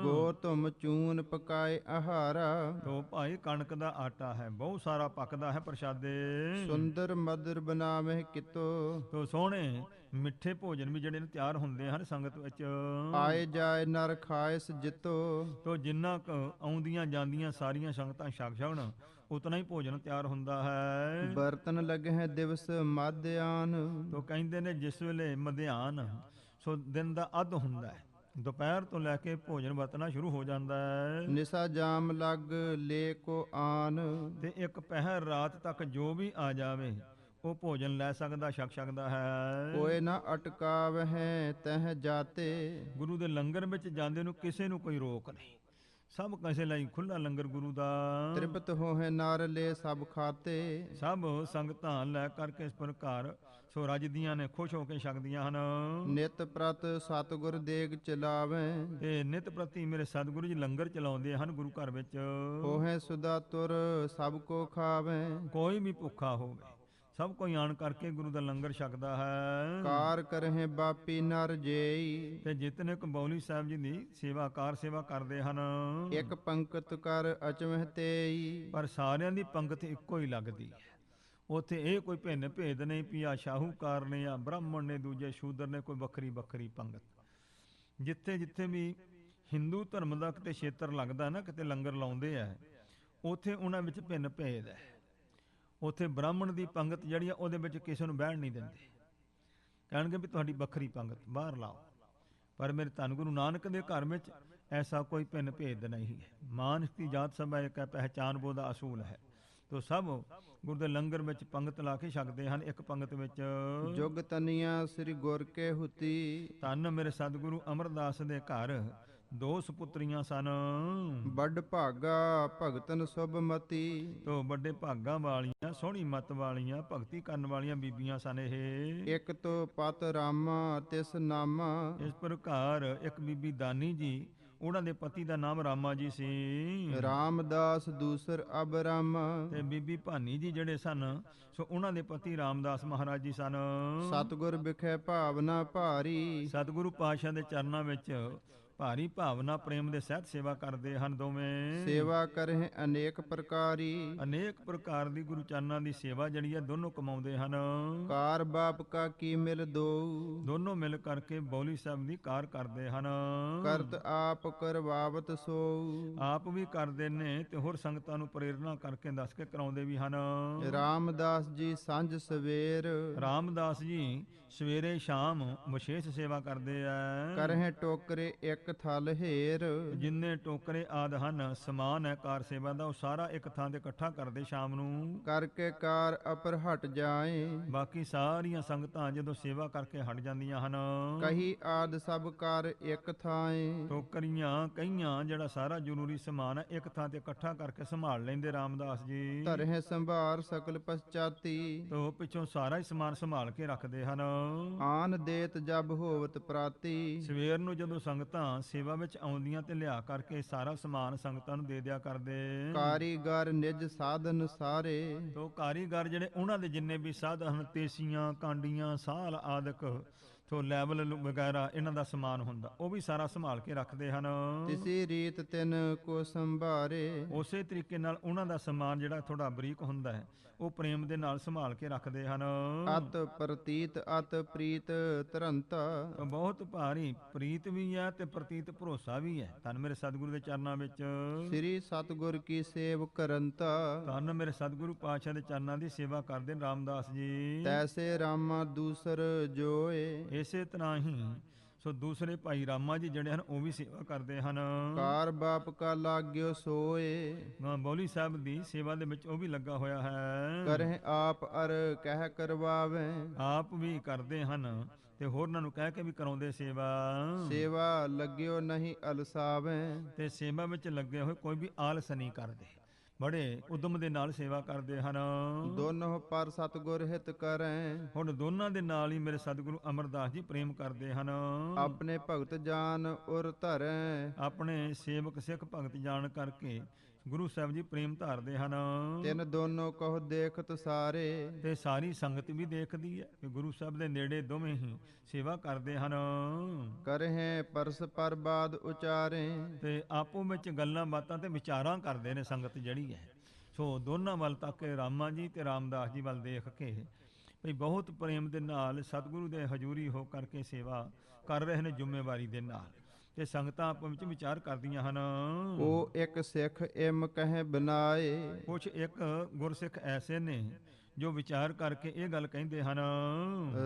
ਗੋ ਧੁਮ ਚੂਨ ਪਕਾਏ ਆਹਾਰਾ, ਤੋ ਭਾਈ ਕਣਕ ਦਾ ਆਟਾ ਹੈ, ਬਹੁਤ ਸਾਰਾ ਪੱਕਦਾ ਹੈ ਪ੍ਰਸ਼ਾਦੇ। ਸੁੰਦਰ ਮਦਰ ਬਣਾਵੇ ਕਿਤੋ, ਤੋ ਸੋਹਣੇ ਮਿੱਠੇ ਭੋਜਨ ਵੀ ਜਿਹੜੇ ਨੇ ਤਿਆਰ ਹੁੰਦੇ ਹਨ ਸੰਗਤ ਵਿੱਚ। ਆਏ ਜਾਏ ਨਰ ਖਾਇਸ ਜਿਤੋ, ਤੋ ਜਿੰਨਾ ਕੁ ਆਉਂਦੀਆਂ ਜਾਂਦੀਆਂ ਸਾਰੀਆਂ ਸੰਗਤਾਂ ਛਕ ਛਕਣ ਉਤਨਾ ਹੀ ਭੋਜਨ ਤਿਆਰ ਹੁੰਦਾ ਹੈ। ਬਰਤਨ ਲਗਹਿ ਦਿਵਸ ਮਾਧਿਆਨ, ਤੋ ਕਹਿੰਦੇ ਨੇ ਜਿਸ ਵੇਲੇ ਮਧਿਆਨ ਸੋ ਦਿਨ ਦਾ ਅੱਧ ਹੁੰਦਾ ਹੈ, ਦੁਪਹਿਰ ਤੋਂ ਲੈ ਕੇ ਭੋਜਨ ਵਰਤਣਾ ਸ਼ੁਰੂ ਹੋ ਜਾਂਦਾ ਹੈ। ਨਿਸਾ ਜਾਮ ਲਗ ਲੈ ਕੋ ਆਨ, ਤੇ ਇੱਕ ਪਹਿਰ ਰਾਤ ਤੱਕ ਜੋ ਵੀ ਆ ਜਾਵੇ ਉਹ ਭੋਜਨ ਲੈ ਸਕਦਾ, ਛਕ ਸਕਦਾ ਹੈ। ਕੋਏ ਨਾ ਅਟਕਾਵਹਿ ਤਹ ਜਾਤੇ, ਗੁਰੂ ਦੇ ਲੰਗਰ ਵਿੱਚ ਜਾਂਦੇ ਨੂੰ ਕਿਸੇ ਨੂੰ ਕੋਈ ਰੋਕ ਨਹੀਂ, ਸਭ ਕਿਸੇ ਲਈ ਖੁੱਲਾ ਲੰਗਰ ਗੁਰੂ ਦਾ। ਤ੍ਰਿਪਤ ਹੋਏ ਨਰ ਲੈ ਸਭ ਖਾਤੇ, ਸਭ ਸੰਗਤਾਂ ਲੈ ਕਰਕੇ ਇਸ ਪ੍ਰਕਾਰ ਸੋ ਰੱਜਦੀਆਂ ਨੇ, ਖੁਸ਼ ਹੋ ਕੇ ਛਕਦੀਆਂ ਹਨ। ਨਿਤ ਪ੍ਰਤ ਸਤਿਗੁਰ ਦੇਗ ਚਲਾਵੇਂ, ਤੇ ਨਿਤ ਪ੍ਰਤੀ ਮੇਰੇ ਸਤਿਗੁਰੂ ਜੀ ਲੰਗਰ ਚਲਾਉਂਦੇ ਹਨ ਗੁਰੂ ਘਰ ਵਿੱਚ। ਹੋਹੇ ਸੁਦਾ ਤੁਰ ਸਭ ਕੋ ਖਾਵੇਂ, ਕੋਈ ਵੀ ਭੁੱਖਾ ਹੋਵੇ ਸਭ ਕੋਈ ਆਣ ਕਰਕੇ ਗੁਰੂ ਦਾ ਲੰਗਰ ਛਕਦਾ ਹੈ। ਕਾਰ ਕਰਹਿ ਬਾਪੀ ਨਰ ਜੇਈ, ਤੇ ਜਿਤਨੇ ਕਬੌਲੀ ਸਾਹਿਬ ਜੀ ਦੀ ਸੇਵਾ ਕਰਦੇ ਹਨ। ਇਕ ਪੰਕਤ ਕਰ ਅਚਵਹਿ ਤੇਈ, ਪਰ ਸਾਰਿਆਂ ਦੀ ਪੰਗਤ ਇੱਕੋ ਹੀ ਲੱਗਦੀ ਹੈ। ਉੱਥੇ ਇਹ ਕੋਈ ਭਿੰਨ ਭੇਦ ਨਹੀਂ ਵੀ ਆ ਸ਼ਾਹੂਕਾਰ ਨੇ ਜਾਂ ਬ੍ਰਾਹਮਣ ਨੇ, ਦੂਜੇ ਸ਼ੂਦਰ ਨੇ, ਕੋਈ ਵੱਖਰੀ ਵੱਖਰੀ ਪੰਗਤ। ਜਿੱਥੇ ਜਿੱਥੇ ਵੀ ਹਿੰਦੂ ਧਰਮ ਦਾ ਕਿਤੇ ਖੇਤਰ ਲੱਗਦਾ ਨਾ, ਕਿਤੇ ਲੰਗਰ ਲਾਉਂਦੇ ਆ, ਉੱਥੇ ਉਹਨਾਂ ਵਿੱਚ ਭਿੰਨ ਭੇਦ ਹੈ। ਉੱਥੇ ਬ੍ਰਾਹਮਣ ਦੀ ਪੰਗਤ ਜਿਹੜੀ ਆ ਉਹਦੇ ਵਿੱਚ ਕਿਸੇ ਨੂੰ ਬਹਿਣ ਨਹੀਂ ਦਿੰਦੇ, ਕਹਿਣਗੇ ਵੀ ਤੁਹਾਡੀ ਵੱਖਰੀ ਪੰਗਤ ਬਾਹਰ ਲਾਓ। ਪਰ ਮੇਰੇ ਧੰਨ ਗੁਰੂ ਨਾਨਕ ਦੇ ਘਰ ਵਿੱਚ ਐਸਾ ਕੋਈ ਭਿੰਨ ਭੇਦ ਨਹੀਂ ਹੈ। ਮਾਨਸ ਦੀ ਜਾਤ ਸਭਾ ਇੱਕ ਹੈ, ਪਹਿਚਾਨ ਬੋ ਦਾ ਅਸੂਲ ਹੈ। ਤੋ ਸਭ ਗੁਰੂ ਦੇ ਲੰਗਰ ਵਿੱਚ ਪੰਗਤ ਲਾ ਕੇ ਛਕਦੇ ਹਨ। ਇੱਕ ਪੰਗਤ ਵਿੱਚ ਜੁਗ ਤਨੀਆ ਸ੍ਰੀ ਗੁਰ ਕੇ ਹੁਤੀ, ਧੰਨ ਮੇਰੇ ਸਤਿਗੁਰੂ ਅਮਰਦਾਸ ਦੇ ਘਰ 2 ਸੁਪੁੱਤਰੀਆਂ ਸਨ। ਵੱਡ ਭਾਗਾ ਭਗਤਨ ਸੁਭ ਮਤੀ, ਤੋ ਵੱਡੇ ਭਾਗਾਂ ਵਾਲੀਆਂ, ਸੋਹਣੀ ਮੱਤ ਵਾਲੀਆਂ, ਭਗਤੀ ਕਰਨ ਵਾਲੀਆਂ ਬੀਬੀਆਂ ਸਨ ਇਹ। ਇਕ ਤੋ ਪਤ ਰਾਮਾ ਤਿਸ ਨਾਮਾ, ਇਸ ਪ੍ਰਕਾਰ ਇੱਕ ਬੀਬੀ ਦਾਨੀ ਜੀ, ਉਹਨਾਂ ਦੇ ਪਤੀ ਦਾ ਨਾਮ ਰਾਮਾ ਜੀ ਸੀ। ਰਾਮਦਾਸ ਦੂਸਰ ਅਬ ਰਾਮਾ, ਤੇ ਬੀਬੀ ਭਾਨੀ ਜੀ ਜਿਹੜੇ ਸਨ, ਸੋ ਉਹਨਾਂ ਦੇ ਪਤੀ ਰਾਮਦਾਸ ਮਹਾਰਾਜ ਜੀ ਸਨ। ਸਤਿਗੁਰ ਬਿਖੈ ਭਾਵਨਾ ਭਾਰੀ, ਸਤਿਗੁਰੂ ਪਾਤਸ਼ਾਹ ਦੇ ਚਰਨਾਂ ਵਿੱਚ ਭਾਰੀ ਭਾਵਨਾ ਪ੍ਰੇਮ ਦੇ ਸਹਿਤ ਸੇਵਾ ਕਰਦੇ ਹਨ ਦੋਵੇਂ। ਸੇਵਾ ਕਰਹਿ ਅਨੇਕ ਪ੍ਰਕਾਰੀ, ਅਨੇਕ ਪ੍ਰਕਾਰ ਦੀ ਗੁਰੂ ਚਰਨਾਂ ਦੀ ਸੇਵਾ ਜਿਹੜੀ ਹੈ ਦੋਨੋਂ ਕਮਾਉਂਦੇ ਹਨ। ਕਾਰ ਬਾਪ ਕਾ ਕੀ ਮਿਲ ਦੋ, ਦੋਨੋਂ ਮਿਲ ਕਰਕੇ ਬੌਲੀ ਸਾਹਿਬ ਦੀ ਕਾਰ ਕਰਦੇ ਹਨ। ਕਰਤ ਆਪ ਕਰਵਾਵਤ ਸੋ, ਆਪ ਵੀ ਕਰਦੇ ਨੇ ਤੇ ਹੋਰ ਸੰਗਤਾਂ ਨੂੰ ਪ੍ਰੇਰਣਾ ਕਰਕੇ ਦੱਸ ਕੇ ਕਰਾਉਂਦੇ ਵੀ ਹਨ। ਰਾਮਦਾਸ ਜੀ ਸਾਂਝ ਸਵੇਰ, ਰਾਮਦਾਸ ਜੀ ਸਵੇਰੇ ਸ਼ਾਮ ਵਿਸ਼ੇਸ਼ ਸੇਵਾ ਕਰਦੇ ਆ। ਕਰਹਿ ਟੋਕਰੇ ਇੱਕ ਥਲ ਹੇਰ, ਜਿੰਨੇ ਟੋਕਰੇ ਆਦ ਹਨ ਸਮਾਨ ਹੈ ਕਾਰ ਸੇਵਾ ਦਾ, ਉਹ ਸਾਰਾ ਇੱਕ ਥਾਂ ਤੇ ਇਕੱਠਾ ਕਰਦੇ ਸ਼ਾਮ ਨੂੰ। ਕਰਕੇ ਕਾਰ ਅਪਰ ਹਟ ਜਾਏ, ਬਾਕੀ ਸਾਰੀਆਂ ਸੰਗਤਾਂ ਜਦੋਂ ਸੇਵਾ ਕਰਕੇ ਹਟ ਜਾਂਦੀਆਂ ਹਨ। ਕਹੀ ਆਦ ਸਭ ਕਾਰ ਇੱਕ ਥਾਏ, ਟੋਕਰੀਆਂ ਕਈਆਂ ਜਿਹੜਾ ਸਾਰਾ ਜ਼ਰੂਰੀ ਸਮਾਨ ਹੈ ਇੱਕ ਥਾਂ ਤੇ ਇਕੱਠਾ ਕਰਕੇ ਸੰਭਾਲ ਲੈਂਦੇ ਰਾਮਦਾਸ ਜੀ। ਧਰਹਿ ਸੰਭਾਰ ਸਕਲ ਪਛਾਤੀ, ਤੋ ਪਿੱਛੋਂ ਸਾਰਾ ਹੀ ਸਮਾਨ ਸੰਭਾਲ ਕੇ ਰੱਖਦੇ ਹਨ। ਆਨ ਦੇਤ ਜਬ ਹੋਵਤ ਪ੍ਰਾਤੀ, ਸਵੇਰ ਨੂੰ ਜਦੋਂ ਸੰਗਤਾਂ ਸੇਵਾ ਵਿੱਚ ਆਉਂਦੀਆਂ ਤੇ ਲਿਆ ਕਰਕੇ ਸਾਰਾ ਸਮਾਨ ਸੰਗਤਾਂ ਨੂੰ ਦੇ ਦਿਆ ਕਰਦੇ। ਕਾਰੀਗਰ ਨਿਜ ਸਾਧਨ ਸਾਰੇ, ਤੋ ਕਾਰੀਗਰ ਜਿਹੜੇ ਉਹਨਾਂ ਦੇ ਜਿੰਨੇ ਵੀ ਸਾਧਨ, ਤੇਸੀਆਂ, ਕਾਂਡੀਆਂ, ਸਾਲ ਆਦਿਕ, ਤੋ ਲੈਵਲ ਵਗੈਰਾ ਇਹਨਾਂ ਦਾ ਸਮਾਨ ਹੁੰਦਾ, ਉਹ ਵੀ ਸਾਰਾ ਸੰਭਾਲ ਕੇ ਰੱਖਦੇ ਹਨ। ਤਿਸੀ ਰੀਤ ਤਿਨ ਕੋ ਸੰਭਾਰੇ, ਉਸੇ ਤਰੀਕੇ ਨਾਲ ਉਹਨਾਂ ਦਾ ਸਮਾਨ ਜਿਹੜਾ ਥੋੜਾ ਬਰੀਕ ਹੁੰਦਾ ਹੈ, ਉਹ ਪ੍ਰੇਮ ਦੇ ਨਾਲ ਸੰਭਾਲ ਕੇ ਰੱਖਦੇ ਹਨ। ਅਤ ਪ੍ਰਤੀਤ ਅਤ ਪ੍ਰੀਤ ਧਰੰਤਾ, ਬਹੁਤ ਭਾਰੀ ਪ੍ਰੀਤ ਵੀ ਹੈ ਤੇ ਪ੍ਰਤੀਤ ਭਰੋਸਾ ਵੀ ਹੈ। ਧੰਨ ਮੇਰੇ ਸਤਿਗੁਰੂ ਦੇ ਚਰਨਾਂ ਵਿੱਚ ਸ੍ਰੀ ਸਤਿਗੁਰ ਕੀ ਸੇਵ ਕਰੰਤਾ, ਧੰਨ ਮੇਰੇ ਸਤਿਗੁਰੂ ਪਾਤਸ਼ਾਹ ਦੇ ਚਰਨਾਂ ਦੀ ਸੇਵਾ ਕਰਦੇ ਨੇ ਰਾਮਦਾਸ ਜੀ। ਤੈਸੇ ਰਾਮਾ ਦੂਸਰ ਜੋਏ, ਇਸੇ ਤਰ੍ਹਾਂ ਹੀ ਸੋ ਦੂਸਰੇ ਭਾਈ ਰਾਮਾ ਜੀ ਜਿਹੜੇ ਹਨ ਉਹ ਵੀ ਸੇਵਾ ਕਰਦੇ ਹਨ। ਕਾਰ ਬਾਪ ਕਾ ਲਾਗਿਓ ਸੋਏ, ਬੌਲੀ ਸਾਹਿਬ ਦੀ ਸੇਵਾ ਦੇ ਵਿੱਚ ਉਹ ਵੀ ਲੱਗਾ ਹੋਇਆ ਹੈ। ਕਰਹਿ ਆਪ ਅਰ ਕਹਿ ਕਰਵਾਵੇ, ਆਪ ਵੀ ਕਰਦੇ ਹਨ ਤੇ ਹੋਰਨਾਂ ਨੂੰ ਕਹਿ ਕੇ ਵੀ ਕਰਾਉਂਦੇ ਸੇਵਾ। ਸੇਵਾ ਲੱਗਿਓ ਨਹੀਂ ਅਲਸਾਵੇ, ਤੇ ਸੇਵਾ ਵਿੱਚ ਲੱਗੇ ਹੋਏ ਕੋਈ ਵੀ ਆਲਸ ਨਹੀਂ ਕਰਦੇ, ਬੜੇ ਉਦਮ ਦੇ ਨਾਲ ਸੇਵਾ ਕਰਦੇ ਹਨ। ਦੋਨੋਂ ਪਰ ਸਤਿਗੁਰ ਹਿਤ ਕਰੈ, ਹੁਣ ਦੋਨਾਂ ਦੇ ਨਾਲ ਹੀ ਮੇਰੇ ਸਤਿਗੁਰੂ ਅਮਰਦਾਸ ਜੀ ਪ੍ਰੇਮ ਕਰਦੇ ਹਨ। ਆਪਣੇ ਭਗਤ ਜਾਨ ਉਰ ਧਰੈ, ਆਪਣੇ ਸੇਵਕ ਸਿੱਖ ਭਗਤ ਜਾਣ ਕਰਕੇ ਗੁਰੂ ਸਾਹਿਬ ਜੀ ਪ੍ਰੇਮ ਧਾਰਦੇ ਹਨ। ਤਿਨ ਦੋਨੋਂ ਕਹੋ ਦੇਖਤ ਸਾਰੇ, ਤੇ ਸਾਰੀ ਸੰਗਤ ਵੀ ਦੇਖਦੀ ਹੈ ਕਿ ਗੁਰੂ ਸਾਹਿਬ ਦੇ ਨੇੜੇ ਦੋਵੇਂ ਹੀ ਸੇਵਾ ਕਰਦੇ ਹਨ। ਕਰਹਿ ਪਰਸ ਪਰ ਬਾਦ ਉਚਾਰੇ, ਤੇ ਆਪੋ ਵਿੱਚ ਗੱਲਾਂ ਬਾਤਾਂ ਤੇ ਵਿਚਾਰਾਂ ਕਰਦੇ ਨੇ ਸੰਗਤ ਜਿਹੜੀ ਹੈ। ਸੋ ਦੋਨਾਂ ਵੱਲ ਤੱਕ ਰਾਮਾ ਜੀ ਤੇ ਰਾਮਦਾਸ ਜੀ ਵੱਲ ਦੇਖ ਕੇ ਵੀ ਬਹੁਤ ਪ੍ਰੇਮ ਦੇ ਨਾਲ ਸਤਿਗੁਰੂ ਦੇ ਹਜ਼ੂਰੀ ਹੋ ਕਰਕੇ ਸੇਵਾ ਕਰ ਰਹੇ ਨੇ ਜ਼ਿੰਮੇਵਾਰੀ ਦੇ ਨਾਲ। ਤੇ ਸੰਗਤਾਂ ਆਪਸ ਵਿੱਚ ਵਿਚਾਰ ਕਰਦੀਆਂ ਹਨ। ਉਹ ਇੱਕ ਸਿੱਖ ਇਮ ਕਹਿ ਬਨਾਏ, ਕੁਛ ਇੱਕ ਗੁਰਸਿੱਖ ਐਸੇ ਨੇ ਜੋ ਵਿਚਾਰ ਕਰਕੇ ਇਹ ਗੱਲ ਕਹਿੰਦੇ ਹਨ।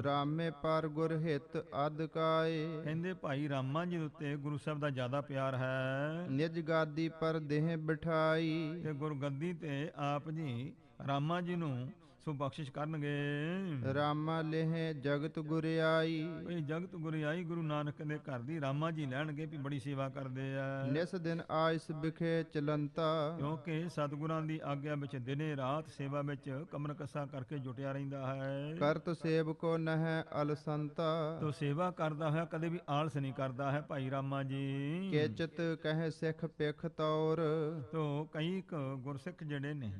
ਰਾਮੇ ਪਰ ਗੁਰ ਹਿਤ ਅਦਕਾਏ, ਕਹਿੰਦੇ ਭਾਈ ਰਾਮਾ ਜੀ ਉੱਤੇ ਗੁਰੂ ਸਾਹਿਬ ਦਾ ਜ਼ਿਆਦਾ ਪਿਆਰ ਹੈ। ਨਿਜ ਗਾਦੀ ਪਰ ਦੇਹ ਬਿਠਾਈ, ਤੇ ਗੁਰਗੱਦੀ ਤੇ ਆਪ ਜੀ ਰਾਮਾ ਜੀ ਨੂੰ ਸੋ ਬਖਸ਼ਿਸ਼ ਕਰਨਗੇ। ਰਾਮਾ ਲੇਹ ਜਗਤ ਗੁਰ ਆਈ, ਭਈ ਜਗਤ ਗੁਰਿਆਈ ਗੁਰੂ ਨਾਨਕ ਦੇ ਘਰ ਦੀ ਰਾਮਾ ਜੀ ਲੈਣਗੇ ਵੀ ਬੜੀ ਸੇਵਾ ਕਰਦੇ ਆ। ਨਿਸ ਦਿਨ ਆਇਸ ਬਿਖੇ ਚਲੰਤਾ, ਕਿਉਂਕਿ ਸਤਿਗੁਰਾਂ ਦੀ ਆਗਿਆ ਵਿੱਚ ਦਿਨੇ ਰਾਤ ਸੇਵਾ ਵਿੱਚ ਕਮਰ ਕੱਸਾ ਕਰਕੇ ਜੁਟਿਆ ਰਹਿੰਦਾ ਹੈ। ਕਰਤ ਸੇਵਕੋ ਨਹਿ ਅਲਸੰਤਾ, ਤੋ ਸੇਵਾ ਕਰਦਾ ਹੋਇਆ ਕਦੇ ਵੀ ਆਲਸ ਨਹੀਂ ਕਰਦਾ ਹੈ ਭਾਈ ਰਾਮਾ ਜੀ। ਕੇਚਤ ਕਹਿ ਸਿੱਖ ਪਿਖ ਤੌਰ, ਤੋ ਕਈ ਗੁਰਸਿੱਖ ਜਿਹੜੇ ਨੇ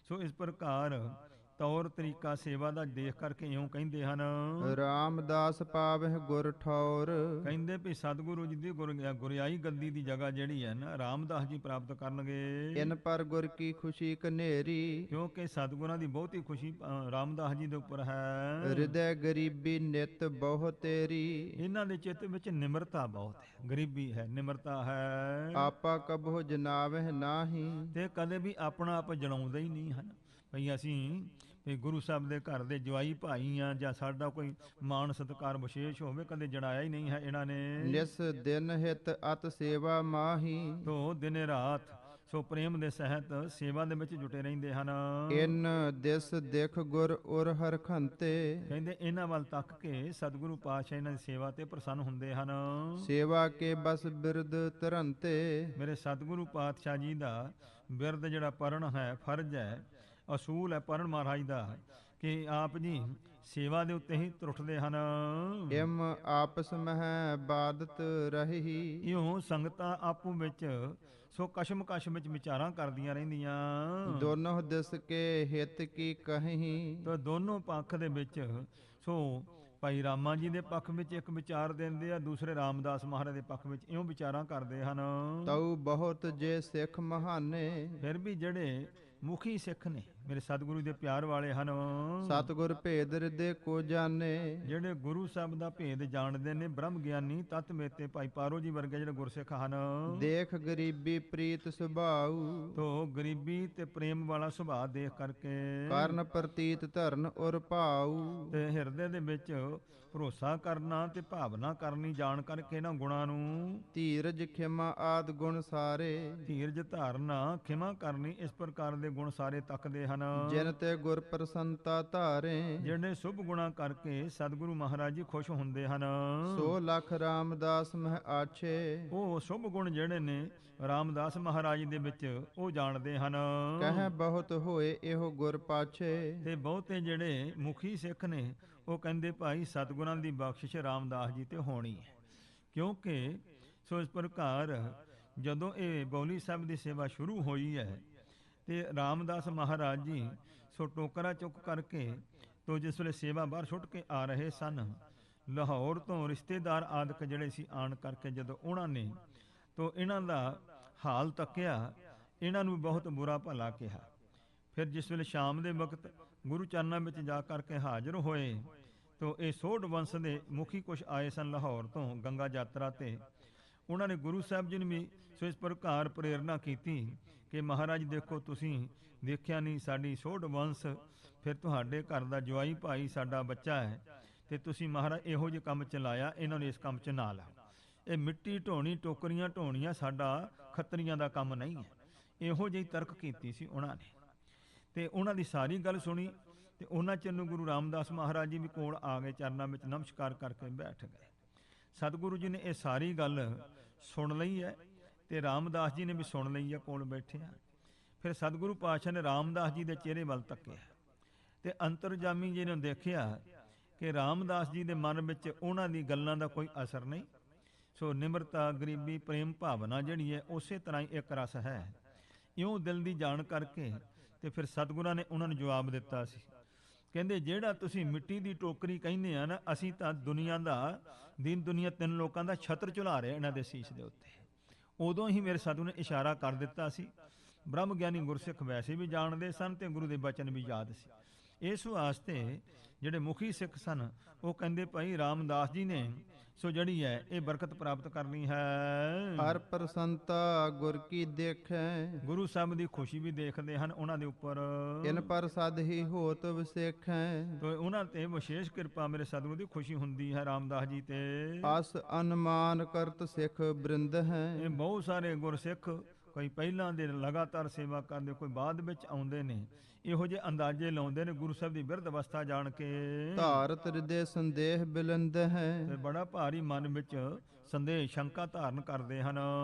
ਸੋ ਇਸ ਪ੍ਰਕਾਰ ਤੌਰ ਤਰੀਕਾ ਸੇਵਾ ਦਾ ਦੇਖ ਕਰਕੇ ਇਉਂ ਕਹਿੰਦੇ ਹਨ। ਰਾਮਦਾਸ ਪਾਵਹਿ ਗੁਰ ਠੌਰ, ਕਹਿੰਦੇ ਵੀ ਸਤਿਗੁਰੂ ਜੀ ਦੀ ਗੁਰਿਆਈ ਗੱਦੀ ਦੀ ਜਗ੍ਹਾ ਜਿਹੜੀ ਹੈ ਨਾ ਰਾਮਦਾਸ ਜੀ ਪ੍ਰਾਪਤ ਕਰਨਗੇ। ਇਨ ਪਰ ਗੁਰ ਕੀ ਖੁਸ਼ੀ ਕਨੇਰੀ, ਕਿਉਂਕਿ ਸਤਿਗੁਰਾਂ ਦੀ ਬਹੁਤੀ ਖੁਸ਼ੀ ਰਾਮਦਾਸ ਜੀ ਦੇ ਉੱਪਰ ਹੈ। ਹਿਰਦੈ ਗਰੀਬੀ ਨਿਤ ਬਹੁ ਤੇਰੀ, ਇਹਨਾਂ ਦੇ ਚਿੱਤ ਵਿੱਚ ਨਿਮਰਤਾ ਬਹੁਤ ਹੈ, ਗਰੀਬੀ ਹੈ, ਨਿਮਰਤਾ ਹੈ। ਆਪਾ ਕਬਹੁ ਜਨਾਵਹਿ ਨਾਹੀ, ਤੇ ਕਦੇ ਵੀ ਆਪਣਾ ਆਪ ਜਣਾਉਂਦੇ ਹੀ ਨਹੀਂ ਹਨ। ਭਈ ਅਸੀਂ ਵੀ ਗੁਰੂ ਸਾਹਿਬ ਦੇ ਘਰ ਦੇ ਜਵਾਈ ਭਾਈ ਆ ਜਾਂ ਸਾਡਾ ਕੋਈ ਮਾਣ ਸਤਿਕਾਰ ਵਿਸ਼ੇਸ਼ ਹੋਵੇ, ਕਦੇ ਜਣਾਇਆ ਹੀ ਨਹੀਂ ਹੈ ਇਹਨਾਂ ਨੇ। ਨਿਸ ਦਿਨ ਹਿਤ ਅਤ ਸੇਵਾ ਮਾਹੀ, ਤੋ ਦਿਨੇ ਰਾਤ ਸੋ ਪ੍ਰੇਮ ਦੇ ਸਹਿਤ ਸੇਵਾ ਦੇ ਵਿੱਚ ਜੁਟੇ ਰਹਿੰਦੇ ਹਨ। ਇਨ ਦਿਸ ਦੇਖ ਗੁਰ ਉਰ ਹਰਖੰਤੇ, ਕਹਿੰਦੇ ਇਹਨਾਂ ਵੱਲ ਤੱਕ ਕੇ ਸਤਿਗੁਰੂ ਪਾਤਸ਼ਾਹ ਇਹਨਾਂ ਦੀ ਸੇਵਾ ਤੇ ਪ੍ਰਸੰਨ ਹੁੰਦੇ ਹਨ। ਸੇਵਾ ਕੇ ਬਸ ਬਿਰਦ ਤਰੰਤੇ, ਮੇਰੇ ਸਤਿਗੁਰੂ ਪਾਤਸ਼ਾਹ ਜੀ ਦਾ ਬਿਰਦ ਜਿਹੜਾ ਪਰਨ ਹੈ, ਫਰਜ਼ ਹੈ, ਅਸੂਲ ਹੈ ਪਰਨ ਮਹਾਰਾਜ ਦਾ ਕਿ ਆਪ ਜੀ ਸੇਵਾ ਦੇ ਉੱਤੇ ਹੀ ਤਰੁੱਠਦੇ ਹਨ। ਇਮ ਆਪਸ ਮਹਿ ਬਾਦਤ ਰਹੀ, ਇਉਂ ਸੰਗਤਾਂ ਆਪੂ ਵਿੱਚ ਸੋ ਕਸ਼ਮਕਸ਼ ਵਿੱਚ ਵਿਚਾਰਾਂ ਕਰਦੀਆਂ ਰਹਿੰਦੀਆਂ। ਦੋਨੋਂ ਦਿਸ ਕੇ ਹਿਤ ਕੀ ਕਹੀ, ਤਾਂ ਦੋਨੋਂ ਪੱਖ ਦੇ ਵਿੱਚ ਸੋ ਭਾਈ ਰਾਮਾ ਜੀ ਦੇ ਪੱਖ ਵਿੱਚ ਇੱਕ ਵਿਚਾਰ ਦਿੰਦੇ ਆ, ਦੂਸਰੇ ਰਾਮਦਾਸ ਮਹਾਰਾਜ ਦੇ ਪੱਖ ਵਿੱਚ ਇਉਂ ਵਿਚਾਰਾਂ ਕਰਦੇ ਹਨ। ਤਉ ਬਹੁਤ ਜੇ ਸਿੱਖ ਮਹਾਨੇ, ਫਿਰ ਵੀ ਜਿਹੜੇ ਮੁਖੀ ਸਿੱਖ ਨੇ ਮੇਰੇ ਸਤਿਗੁਰੂ ਦੇ ਪਿਆਰ ਵਾਲੇ ਹਨ, ਸਤਿਗੁਰ ਭੇਦ ਹਿਰਦੇ ਕੋ ਜਾਣੇ, ਜਿਹੜੇ ਗੁਰੂ ਸਾਹਿਬ ਦਾ ਭੇਦ ਜਾਣਦੇ ਨੇ, ਬ੍ਰਹਮ ਗਿਆਨੀ ਤਤ ਮੇਤੇ ਭਾਈ ਪਾਰੋ ਜੀ ਵਰਗੇ ਜਿਹੜੇ ਗੁਰਸਿੱਖ ਹਨ। ਦੇਖ ਗਰੀਬੀ ਪ੍ਰੀਤ ਸੁਭਾਉ, ਤੋ ਗਰੀਬੀ ਤੇ ਪ੍ਰੇਮ ਵਾਲਾ ਸੁਭਾਅ ਦੇਖ ਕਰਕੇ ਕਰਨ ਪ੍ਰਤੀਤ ਧਰਨ ਉਰ ਭਾਉ, ਤੇ ਹਿਰਦੇ ਦੇ ਵਿੱਚ ਭਰੋਸਾ ਕਰਨਾ ਤੇ ਭਾਵਨਾ ਕਰਨੀ ਜਾਣ ਕਰਕੇ ਇਹਨਾਂ ਗੁਣਾਂ ਨੂੰ। ਧੀਰਜ ਖਿਮਾ ਆਦ ਗੁਣ ਸਾਰੇ, ਧੀਰਜ ਧਾਰਨਾ ਖਿਮਾ ਕਰਨੀ ਇਸ ਪ੍ਰਕਾਰ ਦੇ ਗੁਣ ਸਾਰੇ ਤੱਕਦੇ ਹਨ। ਜਿਨ ਤੇ ਗੁਰ ਪ੍ਰਸੰਤਾ ਧਾਰੇ, ਜਿਹੜੇ ਸ਼ੁਭ ਗੁਣਾ ਕਰਕੇ ਸਤਿਗੁਰੂ ਮਹਾਰਾਜ ਜੀ ਖੁਸ਼ ਹੁੰਦੇ ਹਨ। ਸੋ ਲਖ ਰਾਮਦਾਸ ਮਹਿ ਆਛੇ, ਉਹ ਸ਼ੁਭ ਗੁਣ ਜਿਹੜੇ ਨੇ ਰਾਮਦਾਸ ਮਹਾਰਾਜ ਦੇ ਵਿੱਚ ਉਹ ਜਾਣਦੇ ਹਨ। ਕਹਿ ਬਹੁਤ ਹੋਏ ਇਹੋ ਗੁਰ ਪਾਛੇ, ਤੇ ਬਹੁਤੇ ਜਿਹੜੇ ਮੁਖੀ ਸਿੱਖ ਨੇ ਉਹ ਕਹਿੰਦੇ ਭਾਈ ਸਤਿਗੁਰਾਂ ਦੀ ਬਖਸ਼ਿਸ਼ ਰਾਮਦਾਸ ਜੀ ਤੇ ਹੋਣੀ ਹੈ। ਕਿਉਂਕਿ ਸੋ ਇਸ ਪ੍ਰਕਾਰ ਜਦੋਂ ਇਹ ਬੌਲੀ ਸਾਹਿਬ ਦੀ ਸੇਵਾ ਸ਼ੁਰੂ ਹੋਈ ਹੈ ਤੇ ਰਾਮਦਾਸ ਮਹਾਰਾਜ ਜੀ ਸੋ ਟੋਕਰਾ ਚੁੱਕ ਕਰਕੇ ਤੋ ਜਿਸ ਵੇਲੇ ਸੇਵਾ ਬਾਹਰ ਛੁੱਟ ਕੇ ਆ ਰਹੇ ਸਨ, ਲਾਹੌਰ ਤੋਂ ਰਿਸ਼ਤੇਦਾਰ ਆਦਿਕ ਜਿਹੜੇ ਸੀ ਆਣ ਕਰਕੇ ਜਦੋਂ ਉਹਨਾਂ ਨੇ ਤੋ ਇਹਨਾਂ ਦਾ ਹਾਲ ਤੱਕਿਆ, ਇਹਨਾਂ ਨੂੰ ਬਹੁਤ ਬੁਰਾ ਭਲਾ ਕਿਹਾ। ਫਿਰ ਜਿਸ ਵੇਲੇ ਸ਼ਾਮ ਦੇ ਵਕਤ ਗੁਰੂ ਚਰਨਾਂ ਵਿੱਚ ਜਾ ਕਰਕੇ ਹਾਜ਼ਰ ਹੋਏ ਤੋ ਇਹ ਸੋਢ ਵੰਸ਼ ਦੇ ਮੁਖੀ ਕੁਛ ਆਏ ਸਨ ਲਾਹੌਰ ਤੋਂ ਗੰਗਾ ਯਾਤਰਾ ਤੇ। ਉਹਨਾਂ ਨੇ ਗੁਰੂ ਸਾਹਿਬ ਜੀ ਨੂੰ ਵੀ ਸੋ ਇਸ ਪ੍ਰਕਾਰ ਪ੍ਰੇਰਨਾ ਕੀਤੀ ਕਿ ਮਹਾਰਾਜ ਦੇਖੋ, ਤੁਸੀਂ ਦੇਖਿਆ ਨਹੀਂ ਸਾਡੀ ਸੋਢ ਵੰਸ਼, ਫਿਰ ਤੁਹਾਡੇ ਘਰ ਦਾ ਜਵਾਈ ਭਾਈ ਸਾਡਾ ਬੱਚਾ ਹੈ ਤੇ ਤੁਸੀਂ ਮਹਾਰਾਜ ਇਹੋ ਜਿਹੇ ਕੰਮ ਚ ਲਾਇਆ, ਇਹਨਾਂ ਨੂੰ ਇਸ ਕੰਮ ਚ ਨਾ ਲਾਓ। ਇਹ ਮਿੱਟੀ ਢੋਣੀ ਟੋਕਰੀਆਂ ਢੋਣੀਆਂ ਸਾਡਾ ਖੱਤਰੀਆਂ ਦਾ ਕੰਮ ਨਹੀਂ ਹੈ। ਇਹੋ ਜਿਹੀ ਤਰਕ ਕੀਤੀ ਸੀ ਉਹਨਾਂ ਨੇ ਤੇ ਉਹਨਾਂ ਦੀ ਸਾਰੀ ਗੱਲ ਸੁਣੀ ਤੇ ਉਹਨਾਂ ਚਿਰ ਨੂੰ ਗੁਰੂ ਰਾਮਦਾਸ ਮਹਾਰਾਜ ਜੀ ਵੀ ਕੋਲ ਆ ਗਏ, ਚਰਨਾਂ ਵਿੱਚ ਨਮਸਕਾਰ ਕਰਕੇ ਬੈਠ ਗਏ। ਸਤਿਗੁਰੂ ਜੀ ਨੇ ਇਹ ਸਾਰੀ ਗੱਲ ਸੁਣ ਲਈ ਹੈ ਤੇ ਰਾਮਦਾਸ ਜੀ ਨੇ ਵੀ ਸੁਣ ਲਈ ਹੈ, ਕੋਲ ਬੈਠੇ ਆ। ਫਿਰ ਸਤਿਗੁਰੂ ਪਾਤਸ਼ਾਹ ਨੇ ਰਾਮਦਾਸ ਜੀ ਦੇ ਚਿਹਰੇ ਵੱਲ ਤੱਕਿਆ ਤੇ ਅੰਤਰਜਾਮੀ ਜੀ ਨੇ ਦੇਖਿਆ ਕਿ ਰਾਮਦਾਸ ਜੀ ਦੇ ਮਨ ਵਿੱਚ ਉਹਨਾਂ ਦੀ ਗੱਲਾਂ ਦਾ ਕੋਈ ਅਸਰ ਨਹੀਂ। ਸੋ ਨਿਮਰਤਾ, ਗਰੀਬੀ, ਪ੍ਰੇਮ ਭਾਵਨਾ ਜਿਹੜੀ ਹੈ ਉਸੇ ਤਰ੍ਹਾਂ ਹੀ ਇੱਕ ਰਸ ਹੈ। ਇਉਂ ਦਿਲ ਦੀ ਜਾਣ ਕਰਕੇ ਤੇ ਫਿਰ ਸਤਿਗੁਰਾਂ ਨੇ ਉਹਨਾਂ ਨੂੰ ਜਵਾਬ ਦਿੱਤਾ ਸੀ। ਕਹਿੰਦੇ ਜਿਹੜਾ ਤੁਸੀਂ ਮਿੱਟੀ ਦੀ ਟੋਕਰੀ ਕਹਿੰਦੇ ਆ ਨਾ, ਅਸੀਂ ਤਾਂ ਦੁਨੀਆ ਦਾ ਦੀਨ ਦੁਨੀਆ ਤਿੰਨ ਲੋਕਾਂ ਦਾ ਛਤਰ ਝੁਲਾ ਰਹੇ ਇਹਨਾਂ ਦੇ ਸੀਸ ਦੇ ਉੱਤੇ। ਉਦੋਂ ਹੀ ਮੇਰੇ ਸਤਿਗੁਰੂ ਨੇ ਇਸ਼ਾਰਾ ਕਰ ਦਿੱਤਾ ਸੀ। ਬ੍ਰਹਮ ਗਿਆਨੀ ਗੁਰਸਿੱਖ ਵੈਸੇ ਵੀ ਜਾਣਦੇ ਸਨ ਤੇ ਗੁਰੂ ਦੇ ਬਚਨ ਵੀ ਯਾਦ ਸੀ। ਇਸ ਵਾਸਤੇ ਜਿਹੜੇ ਮੁਖੀ ਸਿੱਖ ਸਨ ਉਹ ਕਹਿੰਦੇ ਭਾਈ ਰਾਮਦਾਸ ਜੀ ਨੇ ਸੋ ਜਿਹੜੀ ਹੈ ਇਹ ਬਰਕਤ ਪ੍ਰਾਪਤ ਕਰਨੀ ਹੈ। ਹਰ ਪ੍ਰਸੰਤਾ ਗੁਰ ਕੀ ਦੇਖੈ, ਗੁਰੂ ਸਾਹਿਬ ਦੀ ਖੁਸ਼ੀ ਵੀ ਦੇਖਦੇ ਹਨ ਉਹਨਾਂ ਦੇ ਉੱਪਰ। ਇਨ ਪਰ ਸਦ ਹੀ ਹੋਤ ਵਿਸੇਖੈ, ਤੇ ਉਹਨਾਂ ਤੇ ਵਿਸ਼ੇਸ਼ ਕਿਰਪਾ ਮੇਰੇ ਸਤਿਗੁਰੂ ਦੀ ਖੁਸ਼ੀ ਹੁੰਦੀ ਹੈ ਰਾਮਦਾਸ ਜੀ ਤੇ। ਅਸ ਅਨੁਮਾਨ ਕਰਤ ਸਿੱਖ ਬ੍ਰਿੰਦ ਹੈ, ਇਹ ਬਹੁਤ ਸਾਰੇ ਗੁਰਸਿੱਖ ਕੋਈ ਪਹਿਲਾਂ ਦੇ ਲਗਾਤਾਰ ਸੇਵਾ ਕਰਦੇ, ਕੋਈ ਬਾਅਦ ਵਿੱਚ ਆਉਂਦੇ ਨੇ। ਇਹੋ ਜਿਹੇ ਅੰਦਾਜ਼ੇ ਲਾਉਂਦੇ ਨੇ ਗੁਰੂ ਸਾਹਿਬ ਦੀ ਬਿਰਧ ਅਵਸਥਾ ਜਾਣ ਕੇ। ਧਾਰਤ ਹਿਰਦੇ ਸੰਦੇਹ ਬਿਲੰਦ ਤੇ ਹੈ। ਬੜਾ ਭਾਰੀ ਮਨ ਵਿੱਚ ਸੰਦੇਹ ਸ਼ੰਕਾ ਧਾਰਨ ਕਰਦੇ ਹਨ।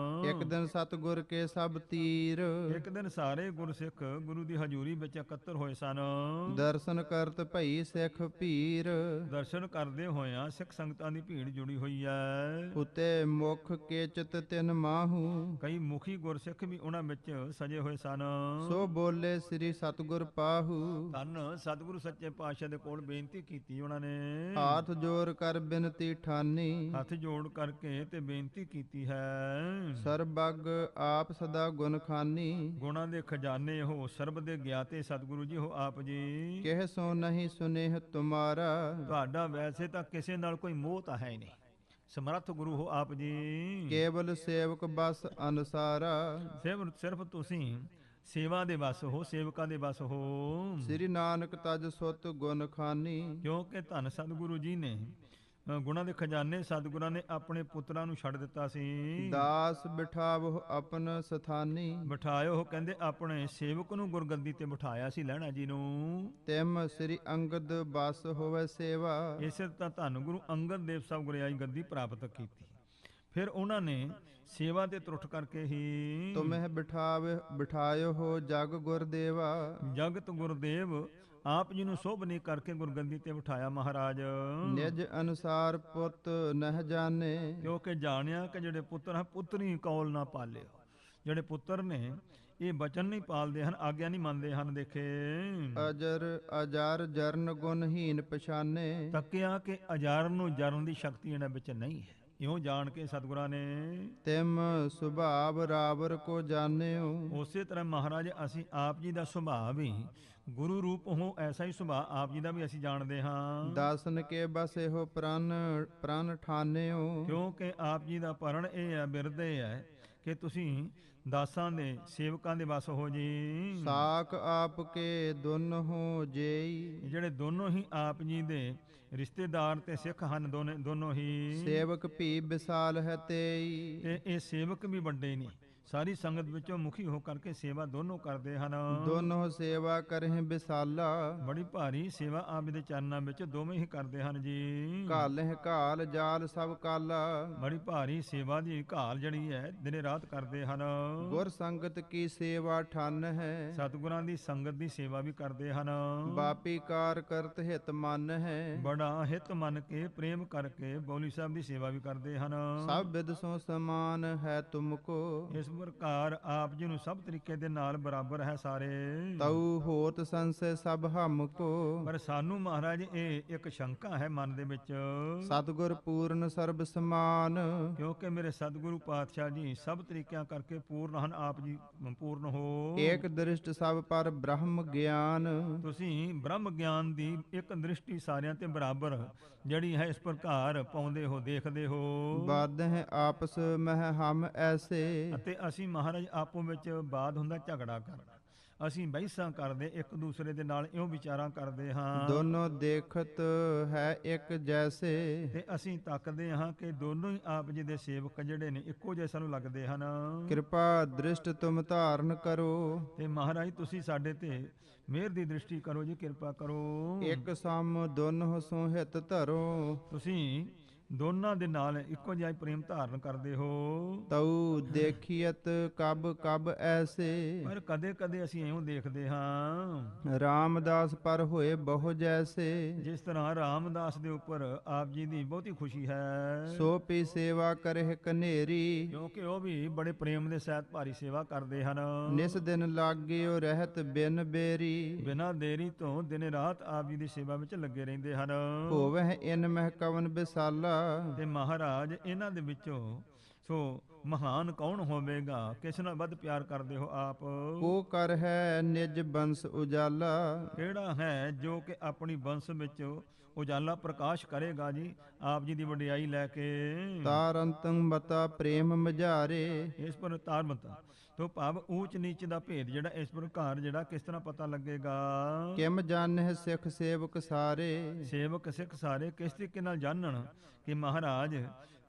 ਇੱਕ ਦਿਨ ਸਤਿਗੁਰ ਕੇ ਸਭ ਤੀਰ, ਇੱਕ ਦਿਨ ਸਾਰੇ ਗੁਰਸਿੱਖ ਗੁਰੂ ਦੀ ਹਜ਼ੂਰੀ ਵਿੱਚ ਇਕੱਤਰ ਹੋਏ ਸਨ। ਦਰਸ਼ਨ ਕਰਤ ਭਈ ਸਿੱਖ ਭੀਰ, ਦਰਸ਼ਨ ਕਰਦੇ ਹੋਇਆਂ ਸਿੱਖ ਸੰਗਤਾਂ ਦੀ ਭੀੜ ਜੁੜੀ ਹੋਈ ਹੈ। ਉਤੇ ਮੁਖ ਕੇਚਤ ਤਿਨ ਮਾਹੂ, ਕਈ ਮੁਖੀ ਗੁਰਸਿੱਖ ਵੀ ਉਹਨਾਂ ਵਿੱਚ ਸਜੇ ਹੋਏ ਸਨ। ਸੋ ਬੋਲੇ ਸ੍ਰੀ ਸਤਿਗੁਰ ਪਾਹੂ, ਧੰਨ ਸਤਿਗੁਰੂ ਸੱਚੇ ਪਾਤਸ਼ਾਹ ਦੇ ਕੋਲ ਬੇਨਤੀ ਕੀਤੀ ਉਹਨਾਂ ਨੇ। ਹਾਥ ਜੋਰ ਕਰ ਬਿਨਤੀ ਠਾਨੀ, ਹੱਥ ਜੋੜ ਕਰਕੇ ਤੇ ਬੇਨਤੀ ਕੀਤੀ ਹੈ। ਸਰਬੱਗ ਆਪ ਸਦਾ ਗੁਣ ਖਾਨੀ, ਗੁਣਾਂ ਦੇ ਖਜ਼ਾਨੇ ਹੋ ਸਰਬ ਦੇ ਗਿਆਤੇ ਸਤਿਗੁਰੂ ਜੀ ਹੋ ਆਪ ਜੀ। ਕਹਿ ਸੋ ਨਹੀਂ ਸੁਨੇਹ ਤੁਮਾਰਾ, ਤੁਹਾਡਾ ਵੈਸੇ ਤਾਂ ਕਿਸੇ ਨਾਲ ਕੋਈ ਮੋਹ ਤਾਂ ਹੈ ਹੀ ਨਹੀਂ, ਸਮਰੱਥ ਗੁਰੂ ਹੋ ਆਪ ਜੀ। ਕੇਵਲ ਸੇਵਕ ਬਸ ਅਨਸਾਰਾ, ਸਿਰਫ ਤੁਸੀਂ ਸੇਵਾ ਦੇ ਵਸ ਹੋ, ਸੇਵਕਾਂ ਦੇ ਵਸ ਹੋ। ਸ੍ਰੀ ਨਾਨਕ ਤਜ ਸੁਤ ਗੁਣ ਖਾਨੀ, ਕਿਉਂਕਿ ਧੰਨ ਸਤਿਗੁਰੂ ਜੀ ਨੇ ਗੁਣਾਂ ਦੇ ਖਜ਼ਾਨੇ ਸਤਿਗੁਰਾਂ ਨੇ ਆਪਣੇ ਪੁੱਤਰਾਂ ਨੂੰ ਛੱਡ ਦਿੱਤਾ ਸੀ। ਦਾਸ ਬਿਠਾਵੋ ਆਪਨ ਸਥਾਨੀ, ਬਿਠਾਇਓ ਕਹਿੰਦੇ ਆਪਣੇ ਸੇਵਕ ਨੂੰ ਗੁਰਗੱਦੀ ਤੇ ਬਿਠਾਇਆ ਸੀ ਲਹਿਣਾ ਜੀ ਨੂੰ। ਤਿਮ ਸ੍ਰੀ ਅੰਗਦ ਬਸ ਹੋਵੇ ਸੇਵਾ, ਇਸੇ ਤਾਂ ਧੰਨ ਗੁਰੂ ਅੰਗਦ ਦੇਵ ਸਾਹਿਬ ਗੁਰਿਆਈ ਗੱਦੀ ਪ੍ਰਾਪਤ ਕੀਤੀ। ਫਿਰ ਉਹਨਾਂ ਨੇ ਸੇਵਾ ਤੇ ਤਰੁੱਠ ਕਰਕੇ ਹੀ ਤੁਮਹਿ ਬਿਠਾਇਓ ਹੋ ਜਗ ਗੁਰਦੇਵਾ, ਜਗਤ ਗੁਰਦੇਵ ਆਪ ਜੀ ਨੂੰ ਸੋਭ ਨਹੀਂ ਕਰਕੇ ਗੁਰਗੱਦੀ ਤੇ ਬਿਠਾਇਆ ਮਹਾਰਾਜ। ਨਿਜ ਅਨੁਸਾਰ ਪੁੱਤ ਨਹ ਜਾਣੇ, ਕਿਉਂਕਿ ਜਾਣਿਆ ਕਿ ਜਿਹੜੇ ਪੁੱਤਰ ਹਨ ਪੁੱਤਰੀ ਕੌਲ ਨਾ ਪਾਲਿਓ। ਜਿਹੜੇ ਪੁੱਤਰ ਨੇ ਇਹ ਬਚਨ ਨਹੀਂ ਪਾਲਦੇ ਹਨ, ਆਗਿਆ ਨਹੀਂ ਮੰਨਦੇ ਹਨ। ਦੇਖੇ ਅਜਰ ਜਰਨ ਗੁਣਹੀਨ ਪਛਾਨੇ, ਤੱਕਿਆ ਕਿ ਅਜਾਰਨ ਨੂੰ ਜਰਨ ਦੀ ਸ਼ਕਤੀ ਇਹਨਾਂ ਵਿੱਚ ਨਹੀਂ ਹੈ। ਇਉਂ ਜਾਣ ਕੇ ਸਤਿਗੁਰਾਂ ਨੇ ਤਿਮ ਸੁਭਾਵ ਰਾਵਰ ਕੋ ਜਾਣਿਓ, ਉਸੇ ਤਰ੍ਹਾਂ ਮਹਾਰਾਜ ਅਸੀਂ ਆਪ ਜੀ ਦਾ ਸੁਭਾਅ ਵੀ ਗੁਰੂ ਰੂਪ ਹੋ, ਐਸਾ ਹੀ ਸੁਭਾਅ ਆਪ ਜੀ ਦਾ ਵੀ ਅਸੀਂ ਜਾਣਦੇ ਹਾਂ। ਦਾਸਨ ਕੇ ਬਸ ਇਹੋ ਪ੍ਰਣ ਠਾਨਿਓ, ਕਿਉਂਕਿ ਆਪ ਜੀ ਦਾ ਪਰਣ ਇਹ ਹੈ, ਬਿਰਦੇ ਹੈ ਕਿ ਤੁਸੀਂ ਦਾਸਾਂ ਦੇ ਸੇਵਕਾਂ ਦੇ ਵਸ ਹੋ ਜੀ। ਸਾਕ ਆਪ ਕੇ ਦੁਨ ਹੋ ਜੇਈ, ਜਿਹੜੇ ਦੋਨੋਂ ਹੀ ਆਪ ਜੀ ਦੇ ਰਿਸ਼ਤੇਦਾਰ ਤੇ ਸਿੱਖ ਹਨ, ਦੋਨੋਂ ਹੀ। ਸੇਵਕ ਭੀ ਵਿਸਾਲ ਹੈ ਤੇਈ, ਤੇ ਇਹ ਸੇਵਕ ਵੀ ਵੱਡੇ ਨੇ, ਸਾਰੀ ਸੰਗਤ ਵਿੱਚੋਂ ਮੁਖੀ ਹੋ ਕਰਕੇ ਸੇਵਾ ਦੋਨੋਂ ਕਰਦੇ ਹਨ। ਦੋਨੋਂ ਸੇਵਾ ਕਰਹਿ ਵਿਸਾਲਾ, ਬੜੀ ਭਾਰੀ ਸੇਵਾ ਆਪ ਦੇ ਚਰਨਾਂ ਵਿੱਚ ਦੋਵੇਂ ਹੀ ਕਰਦੇ ਹਨ ਜੀ। ਘਾਲਹਿ ਘਾਲ ਜਾਲ ਸਭ ਕਾਲਾ, ਬੜੀ ਭਾਰੀ ਸੇਵਾ ਦੀ ਘਾਲ ਜਿਹੜੀ ਹੈ ਦਿਨੇ ਰਾਤ ਕਰਦੇ ਹਨ। ਗੁਰ ਸੰਗਤ ਕੀ ਸੇਵਾ ਠੰਨ ਹੈ, ਸਤਿਗੁਰਾਂ ਦੀ ਸੰਗਤ ਦੀ ਸੇਵਾ ਵੀ ਕਰਦੇ ਹਨ। ਬਾਪੀ ਕਾਰ ਕਰਤ ਹਿਤ ਮਨ ਹੈ, ਬੜਾ ਹਿਤ ਮੰਨ ਕੇ ਪ੍ਰੇਮ ਕਰਕੇ ਬੌਲੀ ਸਾਹਿਬ ਦੀ ਸੇਵਾ ਵੀ ਕਰਦੇ ਹਨ। ਸਭ ਵਿਦ ਸੋ ਸਮਾਨ ਹੈ ਤੁਮਕੋ, ਇਸ ਪ੍ਰਕਾਰ ਆਪ ਜੀ ਨੂੰ ਸਭ ਤਰੀਕੇ ਦੇ ਨਾਲ ਬਰਾਬਰ ਹੈ ਸਾਰੇ। ਤਉ ਹੋਤ ਸੰਸੈ ਸਭ ਹਮ ਕੋ, ਪਰ ਸਾਨੂੰ ਮਹਾਰਾਜ ਇਹ ਇੱਕ ਸ਼ੰਕਾ ਹੈ ਮਨ ਦੇ ਵਿੱਚ। ਸਤਿਗੁਰ ਪੂਰਨ ਸਰਬ ਸਮਾਨ, ਕਿਉਂਕਿ ਮੇਰੇ ਸਤਿਗੁਰੂ ਪਾਤਸ਼ਾਹ ਜੀ ਸਭ ਤਰੀਕਿਆਂ ਕਰਕੇ ਪੂਰਨ ਹਨ, ਆਪ ਜੀ ਪੂਰਨ ਹੋ। ਏਕ ਦ੍ਰਿਸ਼ਟ ਸਭ ਪਰ ਬ੍ਰਹਮ ਗਿਆਨ, ਤੁਸੀਂ ਬ੍ਰਹਮ ਗਿਆਨ ਦੀ ਇੱਕ ਦ੍ਰਿਸ਼ਟੀ ਸਾਰਿਆਂ ਤੇ ਬਰਾਬਰ ਜਿਹੜੀ ਹੈ ਇਸ ਪ੍ਰਕਾਰ ਪਾਉਂਦੇ ਹੋ, ਦੇਖਦੇ ਹੋ। ਬਾਦ ਹੈ ਆਪਸ ਮਹਿ ਹਮ ਐਸੇ, ਅਤੇ ਅਸੀਂ ਮਹਾਰਾਜ ਆਪੋ ਵਿੱਚ ਬਾਦ ਹੁੰਦਾ ਝਗੜਾ ਕਰਨਾ, ਅਸੀਂ ਬਹਿਸਾਂ ਕਰਦੇ ਇੱਕ ਦੂਸਰੇ ਦੇ ਨਾਲ ਇਉਂ ਵਿਚਾਰਾਂ ਕਰਦੇ ਹਾਂ। ਦੋਨੋਂ ਦੇਖਤ ਹੈ ਇੱਕ ਜੈਸੇ, ਤੇ ਅਸੀਂ ਤੱਕਦੇ ਹਾਂ ਕਿ ਦੋਨੋਂ ਹੀ ਆਪ ਜੀ ਦੇ ਸੇਵਕ ਜਿਹੜੇ ਨੇ ਇੱਕੋ ਜਿਹੇ ਸਾਨੂੰ ਲੱਗਦੇ ਹਨ। ਕਿਰਪਾ ਦ੍ਰਿਸ਼ਟ ਤੁਮ ਧਾਰਨ ਕਰੋ, ਤੇ ਮਹਾਰਾਜ ਤੁਸੀਂ ਸਾਡੇ ਤੇ ਮਿਹਰ ਦੀ ਦ੍ਰਿਸ਼ਟੀ ਕਰੋ ਜੀ, ਕਿਰਪਾ ਕਰੋ। ਇੱਕ ਸਮ ਦੋਨੋਂ ਸੋ ਹਿਤ ਧਰੋ, ਤੁਸੀਂ ਦੋਨਾਂ ਦੇ ਨਾਲ ਇੱਕੋ ਜਿਹਾ ਪ੍ਰੇਮ ਧਾਰਨ ਕਰਦੇ ਹੋ। ਤਉ ਦੇਖੀਅਤ ਕਬ ਕਬ ਐਸੇ, ਪਰ ਕਦੇ ਕਦੇ ਅਸੀਂ ਇਉਂ ਦੇਖਦੇ ਹਾਂ ਰਾਮਦਾਸ ਪਰ ਹੋਏ ਬਹੁ ਜੈਸੇ, ਜਿਸ ਤਰ੍ਹਾਂ ਰਾਮਦਾਸ ਦੇ ਉੱਪਰ ਆਪ ਜੀ ਦੀ ਬਹੁਤੀ ਖੁਸ਼ੀ ਹੈ। ਸੋ ਪੀ ਸੇਵਾ ਕਰਹਿ ਕਨੇਰੀ, ਕਿਉਂਕਿ ਉਹ ਵੀ ਬੜੇ ਪ੍ਰੇਮ ਦੇ ਸਹਿਤ ਭਾਰੀ ਸੇਵਾ ਕਰਦੇ ਹਨ। ਨਿਸ ਦਿਨ ਲਾਗਿਓ ਰਹਿਤ ਬਿਨ ਬੇਰੀ, ਬਿਨਾਂ ਦੇਰੀ ਤੋਂ ਦਿਨ ਰਾਤ ਆਪ ਜੀ ਦੀ ਸੇਵਾ ਵਿੱਚ ਲੱਗੇ ਰਹਿੰਦੇ ਹਨ। ਹੋਵਹਿ ਇਨ ਮਹਿ ਕਵਨ ਬਿਸਾਲਾ, ਤੇ ਮਹਾਰਾਜ ਇਹਨਾਂ ਦੇ ਵਿੱਚੋਂ ਸੋ ਮਹਾਨ ਕੌਣ ਹੋਵੇਗਾ, ਕਿਸ ਨਾਲ ਵੱਧ ਪਿਆਰ ਕਰਦੇ ਹੋ ਆਪ। ਕੋ ਕਰ ਹੈ ਨਿਜ ਬੰਸ ਉਜਾਲਾ, ਕਿਹੜਾ ਹੈ ਜੋ ਕਿ ਆਪਣੀ ਬੰਸ ਵਿੱਚ ਉਜਾਲਾ ਪ੍ਰਕਾਸ਼ ਕਰੇਗਾ ਜੀ ਆਪ ਜੀ ਦੀ ਵਡਿਆਈ ਲੈ ਕੇ। ਤਾਰੰਤੰ ਮਤਾ ਪ੍ਰੇਮ ਮਝਾਰੇ, ਇਸ ਪਰ ਤਾਰਮਤਾ ਤੋਂ ਭਾਵ ਊਚ ਨੀਚ ਦਾ ਭੇਦ ਜਿਹੜਾ ਇਸ ਪ੍ਰਕਾਰ ਜਿਹੜਾ ਕਿਸ ਤਰ੍ਹਾਂ ਪਤਾ ਲੱਗੇਗਾ। ਕਿਮ ਜਾਣਹਿ ਸਿੱਖ ਸੇਵਕ ਸਾਰੇ, ਸੇਵਕ ਸਿੱਖ ਸਾਰੇ ਕਿਸ ਤਰੀਕੇ ਨਾਲ ਜਾਣਨ ਕਿ ਮਹਾਰਾਜ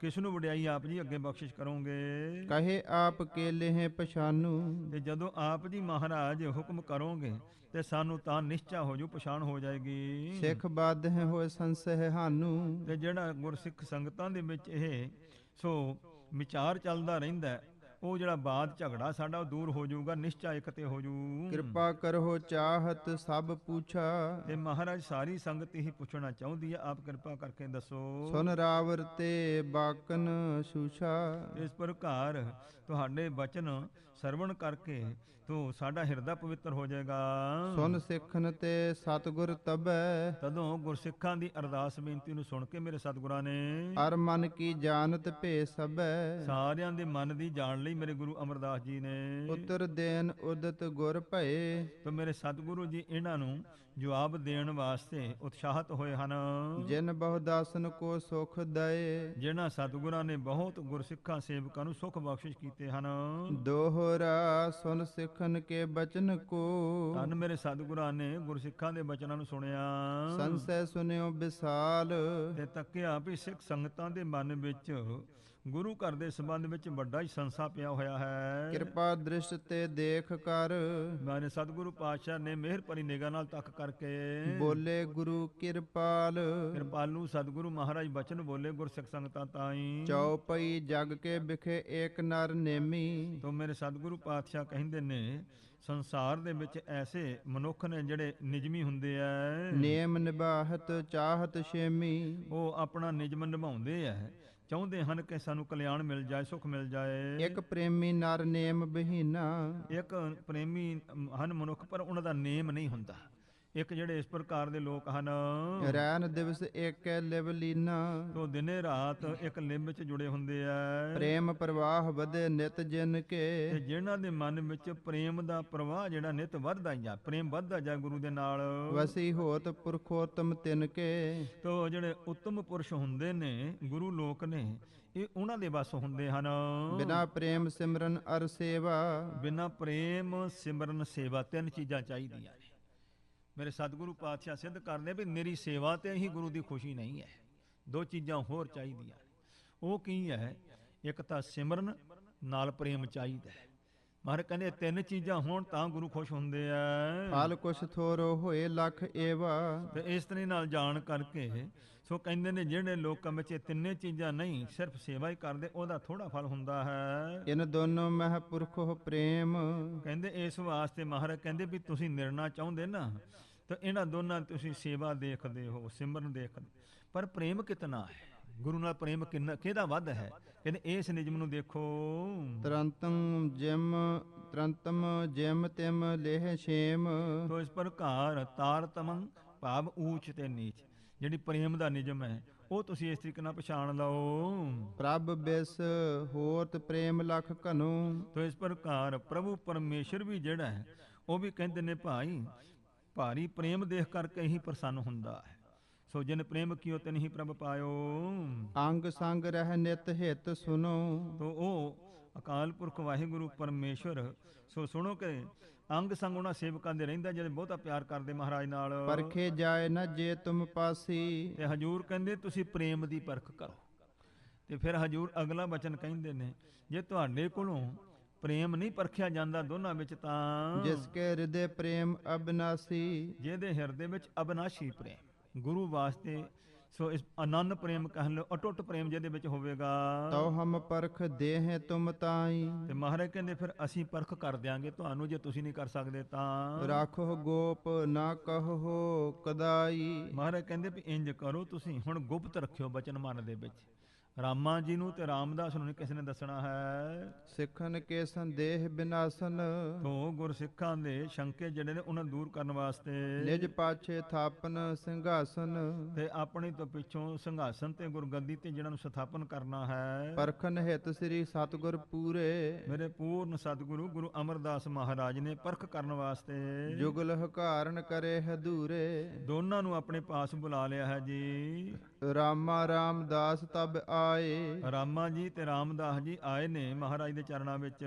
ਕਿਸ ਨੂੰ ਵਡਿਆਈ ਆਪ ਜੀ ਅੱਗੇ ਬਖਸ਼ਿਸ਼ ਕਰੋਗੇ। ਕਹੇ ਆਪ ਕੇਲੇ ਹੈ ਪਛਾਨੂ, ਤੇ ਜਦੋਂ ਆਪ ਜੀ ਮਹਾਰਾਜ ਹੁਕਮ ਕਰੋਗੇ ਤੇ ਸਾਨੂੰ ਤਾਂ ਨਿਸ਼ਚਾ ਹੋ ਜੂ, ਪਛਾਣ ਹੋ ਜਾਏਗੀ। ਸਿੱਖ ਬਾਧੇ ਹੋਏ ਸੰਸਹਿ ਹਾਨੂੰ। ਤੇ ਜਿਹੜਾ ਗੁਰਸਿੱਖ ਸੰਗਤਾਂ ਦੇ ਵਿੱਚ ਇਹ ਸੋ ਵਿਚਾਰ ਚੱਲਦਾ ਰਹਿੰਦਾ ਹੈ, ਉਹ ਜਿਹੜਾ ਬਾਦ ਝਗੜਾ ਸਾਡਾ ਉਹ ਦੂਰ ਹੋ ਜਾਊਗਾ, ਨਿਸ਼ਚਾ ਇੱਕ ਤੇ ਹੋ ਜੂ। ਕਿਰਪਾ ਕਰੋ ਚਾਹਤ ਸਭ ਪੁੱਛਾ। ਤੇ ਮਹਾਰਾਜ ਸਾਰੀ ਸੰਗਤ ਹੀ ਪੁੱਛਣਾ ਚਾਹੁੰਦੀ ਹੈ, ਆਪ ਕਿਰਪਾ ਕਰਕੇ ਦੱਸੋ। ਸੁਨ ਰਾਵਰ ਤੇ ਬਾਕਨ ਸ਼ੂਸ਼ਾ। ਇਸ ਪ੍ਰਕਾਰ ਤੁਹਾਡੇ ਬਚਨ ਸਰਵਣ ਕਰਕੇ ਤੋ ਸਾਡਾ ਹਿਰਦਾ ਪਵਿੱਤਰ ਹੋ ਜਾਏਗਾ। ਸੁਨ ਸਿੱਖਨ ਤੇ ਸਤਿਗੁਰ ਤਬੈ। ਤਦੋਂ ਗੁਰਸਿੱਖਾਂ ਦੀ ਅਰਦਾਸ ਬੇਨਤੀ ਨੂੰ ਸੁਣ ਕੇ ਮੇਰੇ ਸਤਿਗੁਰਾਂ ਨੇ ਅਰ ਮਨ ਕੀ ਜਾਣਤ ਭੇ ਸਭੈ। ਸਾਰਿਆਂ ਦੇ ਮਨ ਦੀ ਜਾਣ ਲਈ ਮੇਰੇ ਗੁਰੂ ਅਮਰਦਾਸ ਜੀ ਨੇ ਉਤਰ ਦੇਨ ਉਦਤ ਗੁਰ ਭਏ। ਤੇ ਮੇਰੇ ਸਤਿਗੁਰੂ ਜੀ ਇਹਨਾਂ ਨੂੰ ਜਵਾਬ ਦੇਣ ਵਾਸਤੇ ਉਤਸ਼ਾਹਤ ਹੋਏ ਹਨ। ਜਿਨ ਬਹੁ ਦਾਸਨ ਕੋ ਸੁਖ ਦਏ। ਜਿਨ੍ਹਾਂ ਸਤਿਗੁਰਾਂ ਨੇ ਬਹੁਤ ਗੁਰਸਿੱਖਾਂ ਸੇਵਕਾਂ ਨੂੰ ਸੁਖ ਬਖਸ਼ਿਸ਼ ਕੀਤੇ ਹਨ। ਦੋਹਰਾ ਸੁਨ ਸਿੱਖਨ ਕੇ ਬਚਨ ਕੋ। ਧੰਨ ਮੇਰੇ ਸਤਿਗੁਰਾਂ ਨੇ ਗੁਰਸਿੱਖਾਂ ਦੇ ਬਚਨਾਂ ਨੂੰ ਸੁਣਿਆ। ਸੰਸੈ ਸੁਨਿਓ ਵਿਸਾਲ। ਤੇ ਤੱਕਿਆ ਵੀ ਸਿੱਖ ਸੰਗਤਾਂ ਦੇ ਮਨ ਵਿੱਚ ਗੁਰੂ ਘਰ ਦੇ ਸੰਬੰਧ ਵਿੱਚ ਵੱਡਾ ਹੀ ਸੰਸਾ ਪਿਆ ਹੋਇਆ ਹੈ। ਕਿਰਪਾ ਦ੍ਰਿਸ਼ਟ ਤੇ ਦੇਖ ਕਰ। ਮੇਰੇ ਸਤਿਗੁਰੂ ਪਾਤਸ਼ਾਹ ਨੇ ਮਿਹਰ ਭਰੀ ਨਿਗਾਹ ਨਾਲ ਤੱਕ ਕਰਕੇ ਬੋਲੇ ਗੁਰੂ ਕਿਰਪਾਲ। ਕਿਰਪਾਲੂ ਸਤਿਗੁਰੂ ਮਹਾਰਾਜ ਬਚਨ ਬੋਲੇ ਗੁਰਸਿੱਖ ਸੰਗਤਾਂ ਤਾਈਂ। ਚਉਪਈ ਜਗ ਕੇ ਬਿਖੇ ਏਕ ਨਰ ਨੇਮੀ। ਤੋਂ ਮੇਰੇ ਸਤਿਗੁਰੂ ਪਾਤਸ਼ਾਹ ਕਹਿੰਦੇ ਨੇ ਸੰਸਾਰ ਦੇ ਵਿੱਚ ਐਸੇ ਮਨੁੱਖ ਨੇ ਜਿਹੜੇ ਨਿਜਮੀ ਹੁੰਦੇ ਐ। ਨੇਮ ਨਿਬਾਹਤ ਚਾਹਤ ਛੇਮੀ। ਉਹ ਆਪਣਾ ਨਿਯਮ ਨਿਭਾਉਂਦੇ ਐ, ਚਾਹੁੰਦੇ ਹਨ ਕਿ ਸਾਨੂੰ ਕਲਿਆਣ ਮਿਲ ਜਾਏ, ਸੁਖ ਮਿਲ ਜਾਏ। ਇੱਕ ਪ੍ਰੇਮੀ ਨਰ ਨੇਮ ਬਹੀਨਾ। ਇੱਕ ਪ੍ਰੇਮੀ ਹਨ ਮਨੁੱਖ, ਪਰ ਉਹਨਾਂ ਦਾ ਨੇਮ ਨਹੀਂ ਹੁੰਦਾ। ਇੱਕ ਜਿਹੜੇ ਇਸ ਪ੍ਰਕਾਰ ਦੇ ਲੋਕ ਹਨ ਰੈਨ ਦਿਵਸ ਏਕੈ ਲਿਵ ਲੀਨਾ। ਤੋ ਦਿਨੇ ਰਾਤ ਇੱਕ ਲਿੰਬ ਵਿੱਚ ਜੁੜੇ ਹੁੰਦੇ ਆ। ਪ੍ਰੇਮ ਪ੍ਰਵਾਹ ਵਧੇ ਨਿਤ ਜਿਨ ਕੇ। ਤੇ ਜਿਨ੍ਹਾਂ ਦੇ ਮਨ ਵਿੱਚ ਪ੍ਰੇਮ ਦਾ ਪ੍ਰਵਾਹ ਜਿਹੜਾ ਨਿਤ ਵੱਧਦਾ ਜਾ, ਪ੍ਰੇਮ ਵੱਧਦਾ ਜਾ ਗੁਰੂ ਦੇ ਨਾਲ। ਵਸੀ ਹੋਤ ਪੁਰਖੋਤਮ ਤਿਨ ਕੇ। ਤੋ ਜਿਹੜੇ ਉੱਤਮ ਪੁਰਸ਼ ਹੁੰਦੇ ਨੇ, ਗੁਰੂ ਲੋਕ ਨੇ, ਇਹ ਉਹਨਾਂ ਦੇ ਵੱਸ ਹੁੰਦੇ ਹਨ। ਬਿਨਾ ਪ੍ਰੇਮ ਸਿਮਰਨ ਅਰ ਸੇਵਾ। ਬਿਨਾ ਪ੍ਰੇਮ ਸਿਮਰਨ ਸੇਵਾ, ਤਿੰਨ ਚੀਜ਼ਾਂ ਚਾਹੀਦੀਆਂ ਨੇ। ਮੇਰੇ ਸਤਿਗੁਰੂ ਪਾਤਸ਼ਾਹ ਸਿੱਧ ਕਰਦੇ ਵੀ ਮੇਰੀ ਸੇਵਾ ਤੇ ਹੀ ਗੁਰੂ ਦੀ ਖੁਸ਼ੀ ਨਹੀਂ ਹੈ, ਦੋ ਚੀਜ਼ਾਂ ਹੋਰ ਚਾਹੀਦੀਆਂ। ਉਹ ਕੀ ਹੈ? ਇੱਕ ਤਾਂ ਸਿਮਰਨ, ਨਾਲ ਪ੍ਰੇਮ ਚਾਹੀਦਾ ਹੈ। ਮਹਾਰਾਜ ਕਹਿੰਦੇ ਤਿੰਨ ਚੀਜ਼ਾਂ ਹੋਣ ਤਾਂ ਗੁਰੂ ਖੁਸ਼ ਹੁੰਦੇ ਆ। ਫਲ ਕੁਛ ਥੋਰੋ ਹੋਏ ਲੱਖ ਏਵਾ। ਤੇ ਇਸ ਤਰ੍ਹਾਂ ਨਾਲ ਜਾਣ ਕਰਕੇ ਸੋ ਕਹਿੰਦੇ ਨੇ ਜਿਹੜੇ ਲੋਕਾਂ ਵਿੱਚ ਇਹ ਤਿੰਨੇ ਚੀਜ਼ਾਂ ਨਹੀਂ, ਸਿਰਫ ਸੇਵਾ ਹੀ ਕਰਦੇ, ਉਹਦਾ ਥੋੜਾ ਫਲ ਹੁੰਦਾ ਹੈ। ਇਨ ਦੋਨੋਂ ਮਹਿ ਪੁਰਖੋ ਪ੍ਰੇਮ। ਕਹਿੰਦੇ ਇਸ ਵਾਸਤੇ ਮਹਾਰਾਜ ਕਹਿੰਦੇ ਵੀ ਤੁਸੀਂ ਨਿਰਣਾ ਚਾਹੁੰਦੇ ਨਾ, ਤਾਂ ਇਹਨਾਂ ਦੋਨਾਂ ਤੁਸੀਂ ਸੇਵਾ ਦੇਖਦੇ ਹੋ, ਸਿਮਰਨ ਦੇਖਦੇ, ਪਰ ਪ੍ਰੇਮ ਕਿਤਨਾ ਹੈ, ਗੁਰੂ ਨਾਲ ਪ੍ਰੇਮ ਕਿੰਨਾ, ਕਿਹਦਾ ਵੱਧ ਹੈ? ਕਹਿੰਦੇ ਇਸ ਨਿਯਮ ਨੂੰ ਦੇਖੋ। ਤਰੰਤਮ ਜਿਮ ਤਿਮ ਲੇਹ ਛੇਮ। ਤੋ ਇਸ ਪ੍ਰਕਾਰ ਤਾਰਤਮੰ ਭਾਵ ਊਚ ਤੇ ਨੀਚ, ਜਿਹੜੀ ਪ੍ਰੇਮ ਦਾ ਨਿਯਮ ਹੈ ਉਹ ਤੁਸੀਂ ਇਸ ਤਰੀਕੇ ਨਾਲ ਪਛਾਣ ਲਓ। ਪ੍ਰਭ ਬਿਸ ਹੋਤ ਪ੍ਰੇਮ ਲਖ ਘਨੂ। ਤੋ ਇਸ ਪ੍ਰਕਾਰ ਪ੍ਰਭੂ ਪਰਮੇਸ਼ਰ ਵੀ ਜਿਹੜਾ ਹੈ ਉਹ ਵੀ ਕਹਿੰਦੇ ਨੇ ਭਾਈ ਭਾਰੀ ਪ੍ਰੇਮ ਦੇਖ ਕਰਕੇ ਹੀ ਪ੍ਰਸੰਨ ਹੁੰਦਾ ਹੈ। ਸੋ ਜਿਨ ਪ੍ਰੇਮ ਕੀਓ ਤਿਨ ਹੀ ਪ੍ਰਭ ਪਾਇਓ। ਅੰਗ ਸੰਗ ਰਹਿ ਨਿਤ ਹਿਤ ਸੁਨੋ। ਤੋ ਉਹ ਅਕਾਲ ਪੁਰਖ ਵਾਹਿਗੁਰੂ ਪਰਮੇਸ਼ਰ ਸੋ ਸੁਣੋ ਕਿ ਅੰਗ ਸੰਗ ਉਹਨਾਂ ਸੇਵਕਾਂ ਦੇ ਰਹਿੰਦਾ ਜਿਹੜੇ ਬਹੁਤਾ ਪਿਆਰ ਕਰਦੇ ਮਹਾਰਾਜ ਨਾਲ। ਪਰਖੇ ਜਾਏ ਨਾ ਜੇ ਤੁਮ ਪਾਸੀ। ਤੇ ਹਜੂਰ ਕਹਿੰਦੇ ਤੁਸੀਂ ਪ੍ਰੇਮ ਦੀ ਪਰਖ ਕਰੋ। ਤੇ ਫਿਰ ਹਜੂਰ ਅਗਲਾ ਬਚਨ ਕਹਿੰਦੇ ਨੇ ਜੇ ਤੁਹਾਡੇ ਕੋਲੋਂ ਪ੍ਰੇਮ ਨਹੀਂ ਪਰਖਿਆ ਜਾਂਦਾ ਦੋਨਾਂ ਵਿੱਚ ਤਾਂ ਜਿਸ ਕੇ ਹਿਰਦੇ ਪ੍ਰੇਮ ਅਬਿਨਾਸੀ। ਜਿਹਦੇ ਹਿਰਦੇ ਵਿੱਚ ਅਬਿਨਾਸ਼ੀ ਪ੍ਰੇਮ ਗੁਰੂ ਵਾਸਤੇ, ਸੋ ਇਸ ਅਨੰਨ ਪ੍ਰੇਮ ਕਹਿ ਲਓ, ਅਟੁੱਟ ਪ੍ਰੇਮ ਜਿਹਦੇ ਵਿੱਚ ਹੋਵੇਗਾ। ਤਉ ਹਮ ਪਰਖ ਦੇਹ ਤੁਮ ਤਾਈ। ਤੇ ਮਹਾਰਾਜ ਕਹਿੰਦੇ ਫਿਰ ਅਸੀਂ ਪਰਖ ਕਰ ਦਿਆਂਗੇ ਤੁਹਾਨੂੰ, ਜੇ ਤੁਸੀਂ ਨਹੀਂ ਕਰ ਸਕਦੇ ਤਾਂ। ਰਾਖੋ ਗੋਪ ਨਾ ਕਹੋ ਕਦਾਈ। ਮਹਾਰਾਜ ਕਹਿੰਦੇ ਵੀ ਇੰਜ ਕਰੋ ਤੁਸੀਂ ਹੁਣ ਗੁਪਤ ਰੱਖਿਓ ਬਚਨ ਮਨ ਦੇ ਵਿੱਚ। ਰਾਮਾ ਜੀ ਨੂੰ ਤੇ ਰਾਮਦਾਸ ਨੂੰ ਕਿਸੇ ਨੇ ਦੱਸਣਾ ਹੈ। ਸਿੱਖਨ ਕੇ ਸੰਦੇਹ ਬਿਨਾਸਨ। ਤੋਂ ਗੁਰਸਿੱਖਾਂ ਦੇ ਸ਼ੰਕੇ ਜਿਹੜੇ ਨੇ ਉਹਨਾਂ ਦੂਰ ਕਰਨ ਵਾਸਤੇ ਨਿਜ ਪਾਛੇ ਥਾਪਨ ਸਿੰਘਾਸਨ। ਤੇ ਆਪਣੇ ਤੋਂ ਪਿੱਛੋਂ ਸਿੰਘਾਸਨ ਤੇ ਗੁਰਗੱਦੀ ਤੇ ਜਿਹਨਾਂ ਨੂੰ ਸਥਾਪਨ ਕਰਨਾ ਹੈ। ਪਰਖਨ ਹਿਤ ਸ੍ਰੀ ਸਤਿਗੁਰ ਪੂਰੇ। ਮੇਰੇ ਪੂਰਨ ਸਤਿਗੁਰੂ ਗੁਰੂ ਅਮਰਦਾਸ ਮਹਾਰਾਜ ਨੇ ਪਰਖ ਕਰਨ ਵਾਸਤੇ ਜੁਗਲ ਹਕਾਰਨ ਕਰੇ ਹਦੂਰੇ। ਦੋਨਾਂ ਨੂੰ ਆਪਣੇ ਪਾਸ ਬੁਲਾ ਲਿਆ ਹੈ ਜੀ। ਰਾਮਾ ਰਾਮਦਾਸ ਤਬ ਆਏ, ਰਾਮਾ ਜੀ ਤੇ ਰਾਮਦਾਸ ਜੀ ਆਏ ਨੇ ਮਹਾਰਾਜ ਦੇ ਚਰਨਾਂ ਵਿੱਚ।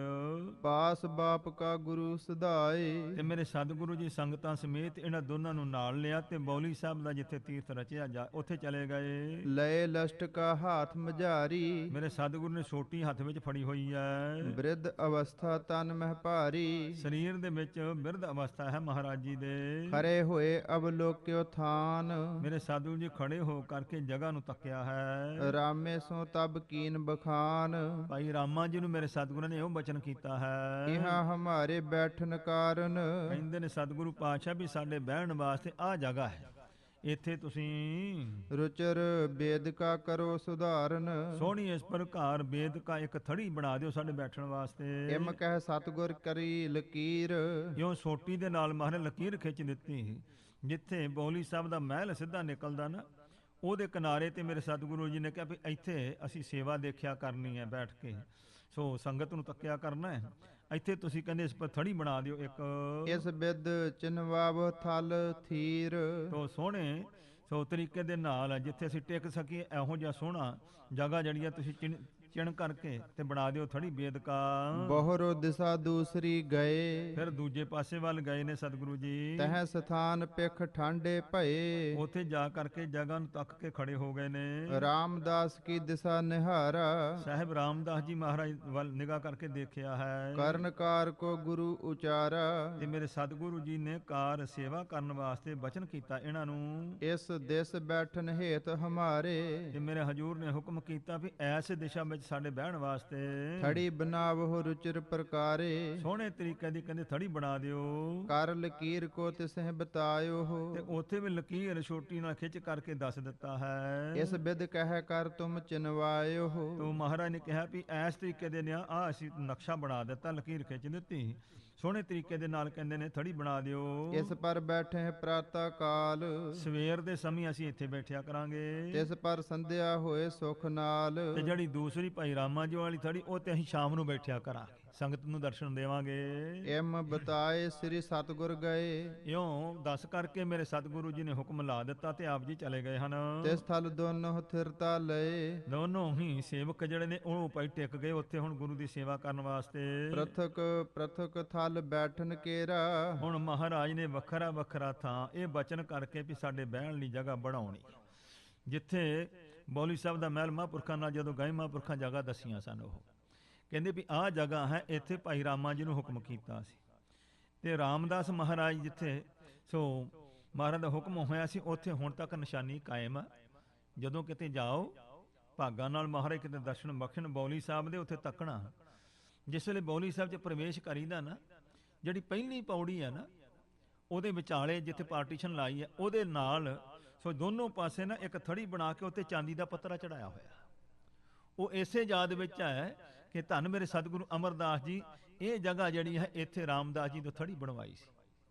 ਪਾਸ ਬਾਪ ਕਾ ਗੁਰੂ ਸਦਾਏ, ਤੇ ਮੇਰੇ ਸਤਿਗੁਰੂ ਜੀ ਸੰਗਤਾਂ ਸਮੇਤ ਇਹਨਾਂ ਦੋਨਾਂ ਨੂੰ ਨਾਲ ਲਿਆ ਤੇ ਬੌਲੀ ਸਾਹਿਬ ਦਾ ਜਿੱਥੇ ਤੀਰਥ ਰਚਿਆ ਜਾ ਉੱਥੇ ਚਲੇ ਗਏ। ਲਏ ਲਸ਼ਟ ਕਾ ਹਾਥ ਮਝਾਰੀ, ਮੇਰੇ ਸਤਿਗੁਰੂ ਨੇ ਸੋਟੀ ਹੱਥ ਵਿੱਚ ਫੜੀ ਹੋਈ ਹੈ। ਬ੍ਰਿਧ ਅਵਸਥਾ ਤਨ ਮਹਿ ਭਾਰੀ, ਸਰੀਰ ਦੇ ਵਿੱਚ ਬਿਰਧ ਅਵਸਥਾ ਹੈ ਮਹਾਰਾਜ ਜੀ ਦੇ। ਖਰੇ ਹੋਏ ਅਵਲੋਕਿਓ ਥਾਨ, ਮੇਰੇ ਸਾਧੂ ਜੀ ਖੜੇ ਹੋ ਕਰਕੇ ਜਗ੍ਹਾ ਨੂੰ ਤੱਕਿਆ ਹੈ। ਰਾਮੇ ਸੋ ਤਬ ਕੀਨ ਬਖਾਨ, ਭਾਈ ਰਾਮਾ ਜੀ ਨੂੰ ਮੇਰੇ ਸਤਿਗੁਰੂ ਨੇ ਉਹ ਬਚਨ ਕੀਤਾ ਹੈ। ਇਹਾਂ ਹਮਾਰੇ ਬੈਠਨ ਕਾਰਨ, ਕਹਿੰਦੇ ਨੇ ਸਤਿਗੁਰੂ ਪਾਤਸ਼ਾਹ ਵੀ ਸਾਡੇ ਬਹਿਣ ਵਾਸਤੇ ਆਹ ਜਗ੍ਹਾ ਹੈ, ਇੱਥੇ ਤੁਸੀਂ ਰੁਚਰ ਬੇਦ ਕਾ ਕਰੋ ਸੁਧਾਰਨ, ਸੋਹਣੀ ਇਸ ਪ੍ਰਕਾਰ ਬੇਦ ਕਾ ਇੱਕ ਥੜੀ ਬਣਾ ਦਿਓ ਸਾਡੇ ਬੈਠਣ ਵਾਸਤੇ। ਇਮ ਕਹਿ ਸਤਿਗੁਰ ਕਰੀ ਲਕੀਰ, ਇਉਂ ਸੋਟੀ ਦੇ ਨਾਲ ਮਹਾਰਾਜ ਲਕੀਰ ਖਿੱਚ ਦਿੱਤੀ। ਜਿੱਥੇ ਬੌਲੀ ਸਾਹਿਬ ਦਾ ਮਹਿਲ ਸਿੱਧਾ ਨਿਕਲਦਾ ਨਾ, ਉਹਦੇ ਕਿਨਾਰੇ ਤੇ ਮੇਰੇ ਸਤਿਗੁਰੂ ਜੀ ਨੇ ਕਿਹਾ ਵੀ ਇੱਥੇ ਅਸੀਂ ਸੇਵਾ ਦੇਖਿਆ ਕਰਨੀ ਹੈ ਬੈਠ ਕੇ, ਸੋ ਸੰਗਤ ਨੂੰ ਤੱਕਿਆ ਕਰਨਾ ਹੈ। ਇੱਥੇ ਤੁਸੀਂ ਕਹਿੰਦੇ ਇਸ ਪਰ ਥੜੀ ਬਣਾ ਦਿਓ ਇੱਕ। ਇਸ ਬਿਦ ਚਿਨਵਾਵ ਥਲ ਥੀਰ, ਤੋ ਸੋਹਣੇ ਸੋ ਤਰੀਕੇ ਦੇ ਨਾਲ ਜਿੱਥੇ ਅਸੀਂ ਟਿਕ ਸਕੀਏ ਇਹੋ ਜਿਹਾ ਸੋਹਣਾ ਜਗ੍ਹਾ ਜਿਹੜੀ ਆ ਤੁਸੀਂ ਚਿਣ ਕਰਕੇ ਤੇ ਬਣਾ ਦਿਓ ਥੜੀ ਬੇਦ ਕਾ। ਬਹੁਰੋ ਦਿਸ਼ਾ ਦੂਸਰੀ ਗਏ, ਫਿਰ ਦੂਜੇ ਪਾਸੇ ਵੱਲ ਗਏ ਨੇ ਸਤਿਗੁਰੂ ਜੀ। ਤਹ ਸਥਾਨ ਪਿਖ ਠਾਂਡੇ ਭਏ, ਉੱਥੇ ਜਾ ਕਰਕੇ ਜਗ੍ਹਾ ਨੂੰ ਤੱਕ ਕੇ ਖੜੇ ਹੋ ਗਏ ਨੇ। ਰਾਮਦਾਸ ਕੀ ਦਿਸ਼ਾ ਨਿਹਾਰਾ, ਸਾਹਿਬ ਰਾਮਦਾਸ ਜੀ ਮਹਾਰਾਜ ਵੱਲ ਨਿਗਾਹ ਕਰਕੇ ਦੇਖਿਆ ਹੈ। ਕਰਨਕਾਰ ਕੋ ਗੁਰੂ ਉਚਾਰਾ, ਤੇ ਮੇਰੇ ਸਤਿਗੁਰੂ ਜੀ ਨੇ ਕਾਰ ਸੇਵਾ ਕਰਨ ਵਾਸਤੇ ਬਚਨ ਕੀਤਾ ਇਹਨਾਂ ਨੂੰ। ਇਸ ਦਿਸ ਬੈਠਨ ਹੇਤ ਹਮਾਰੇ, ਤੇ ਮੇਰੇ ਹਜੂਰ ਨੇ ਹੁਕਮ ਕੀਤਾ ਵੀ ਐਸ ਦਿਸ਼ਾ ਵਿੱਚ ਸਾਡੇ ਬਹਿਣ ਵਾਸਤੇ ਥੜੀ ਬਨਾਵਹੁ ਰੁਚਿਰ ਪ੍ਰਕਾਰੇ, ਸੋਹਣੇ ਤਰੀਕੇ ਦੀ ਕਹਿੰਦੇ ਥੜੀ ਬਣਾ ਦਿਓ। ਕਰ ਲਕੀਰ ਕੋ ਤਿਸਹਿ ਬਤਾਇਓ, ਤੇ ਉੱਥੇ ਵੀ ਲਕੀਰ ਛੋਟੀ ਨਾਲ ਖਿੱਚ ਕਰਕੇ ਦੱਸ ਦਿੱਤਾ ਹੈ। ਇਸ ਬਿਦ ਕਹਿ ਕਰ ਤੁਮ ਚਿਨਵਾਇਓ, ਤੋ ਮਹਾਰਾਜ ਨੇ ਕਿਹਾ ਵੀ ਐਸ ਤਰੀਕੇ ਦੇ ਨਾਲ ਆ ਅਸੀਂ ਨਕਸ਼ਾ ਬਣਾ ਦਿੱਤਾ, ਲਕੀਰ ਖਿੱਚ ਦਿੱਤੀ, ਸੋਹਣੇ ਤਰੀਕੇ ਦੇ ਨਾਲ ਕਹਿੰਦੇ ਨੇ ਥੜੀ ਬਣਾ ਦਿਓ। ਇਸ ਪਰ ਬੈਠੇ ਪ੍ਰਾਤः ਕਾਲ, ਸਵੇਰ ਦੇ ਸਮੇਂ ਅਸੀਂ ਇੱਥੇ ਬੈਠਿਆ ਕਰਾਂਗੇ। ਤਿਸ ਪਰ ਸੰਧਿਆ ਹੋਏ ਸੁਖ ਨਾਲ, ਤੇ ਜਿਹੜੀ ਦੂਸਰੀ ਭਾਈ ਰਾਮਾ ਜੀ ਵਾਲੀ ਥੜੀ ਉਹ ਤੇ ਅਸੀਂ ਸ਼ਾਮ ਨੂੰ ਬੈਠਿਆ ਕਰਾਂਗੇ, ਸੰਗਤ ਨੂੰ ਦਰਸ਼ਨ ਦੇਵਾਂਗੇ। ਇਮ ਬਤਾਏ ਸ੍ਰੀ ਸਤਿਗੁਰ ਗਏ, ਇਉਂ ਦੱਸ ਕਰਕੇ ਮੇਰੇ ਸਤਿਗੁਰੂ ਜੀ ਨੇ ਹੁਕਮ ਲਾ ਦਿੱਤਾ ਤੇ ਆਪ ਜੀ ਚਲੇ ਗਏ ਹਨ। ਤਿਸ ਥਲ ਦੋਨੋਂ ਥਿਰਤਾ ਲਏ, ਦੋਨੋਂ ਹੀ ਸੇਵਕ ਜਿਹੜੇ ਨੇ ਉਹ ਭਾਈ ਟਿਕ ਗਏ ਉੱਥੇ ਹੁਣ ਗੁਰੂ ਦੀ ਸੇਵਾ ਕਰਨ ਵਾਸਤੇ। ਪ੍ਰਥਕ ਪ੍ਰਥਕ ਥਲ ਬੈਠਨ ਕੇਰਾ, ਹੁਣ ਮਹਾਰਾਜ ਨੇ ਵੱਖਰਾ ਵੱਖਰਾ ਥਾਂ ਇਹ ਬਚਨ ਕਰਕੇ ਵੀ ਸਾਡੇ ਬਹਿਣ ਲਈ ਜਗ੍ਹਾ ਬਣਾਉਣੀ। ਜਿੱਥੇ ਬੌਲੀ ਸਾਹਿਬ ਦਾ ਮਹਿਲ ਮਹਾਂਪੁਰਖਾਂ ਨਾਲ ਜਦੋਂ ਗਏ ਮਹਾਂਪੁਰਖਾਂ ਜਗ੍ਹਾ ਦੱਸੀਆਂ ਸਨ, ਉਹ ਕਹਿੰਦੇ ਵੀ ਆਹ ਜਗ੍ਹਾ ਹੈ, ਇੱਥੇ ਭਾਈ ਰਾਮਾ ਜੀ ਨੂੰ ਹੁਕਮ ਕੀਤਾ ਸੀ। ਤੇ ਰਾਮਦਾਸ ਮਹਾਰਾਜ ਜਿੱਥੇ ਸੋ ਮਹਾਰਾਜ ਦਾ ਹੁਕਮ ਹੋਇਆ ਸੀ ਉੱਥੇ ਹੁਣ ਤੱਕ ਨਿਸ਼ਾਨੀ ਕਾਇਮ ਆ। ਜਦੋਂ ਕਿਤੇ ਜਾਓ ਭਾਗਾਂ ਨਾਲ ਮਹਾਰਾਜ ਕਿਤੇ ਦਰਸ਼ਨ ਬਖਸ਼ਣ ਬੌਲੀ ਸਾਹਿਬ ਦੇ, ਉੱਥੇ ਤੱਕਣਾ। ਜਿਸ ਵੇਲੇ ਬੌਲੀ ਸਾਹਿਬ 'ਚ ਪ੍ਰਵੇਸ਼ ਕਰੀਦਾ ਨਾ, ਜਿਹੜੀ ਪਹਿਲੀ ਪੌੜੀ ਆ ਨਾ ਉਹਦੇ ਵਿਚਾਲੇ ਜਿੱਥੇ ਪਾਰਟੀਸ਼ਨ ਲਾਈ ਹੈ ਉਹਦੇ ਨਾਲ ਸੋ ਦੋਨੋਂ ਪਾਸੇ ਨਾ ਇੱਕ ਥੜੀ ਬਣਾ ਕੇ ਉੱਤੇ ਚਾਂਦੀ ਦਾ ਪੱਤਰਾ ਚੜਾਇਆ ਹੋਇਆ। ਉਹ ਇਸੇ ਯਾਦ ਵਿੱਚ ਹੈ ਕਿ ਧੰਨ ਮੇਰੇ ਸਤਿਗੁਰੂ ਅਮਰਦਾਸ ਜੀ ਇਹ ਜਗ੍ਹਾ ਜਿਹੜੀ ਹੈ ਇੱਥੇ ਰਾਮਦਾਸ ਜੀ ਤੋਂ ਥੜੀ ਬਣਵਾਈ ਸੀ,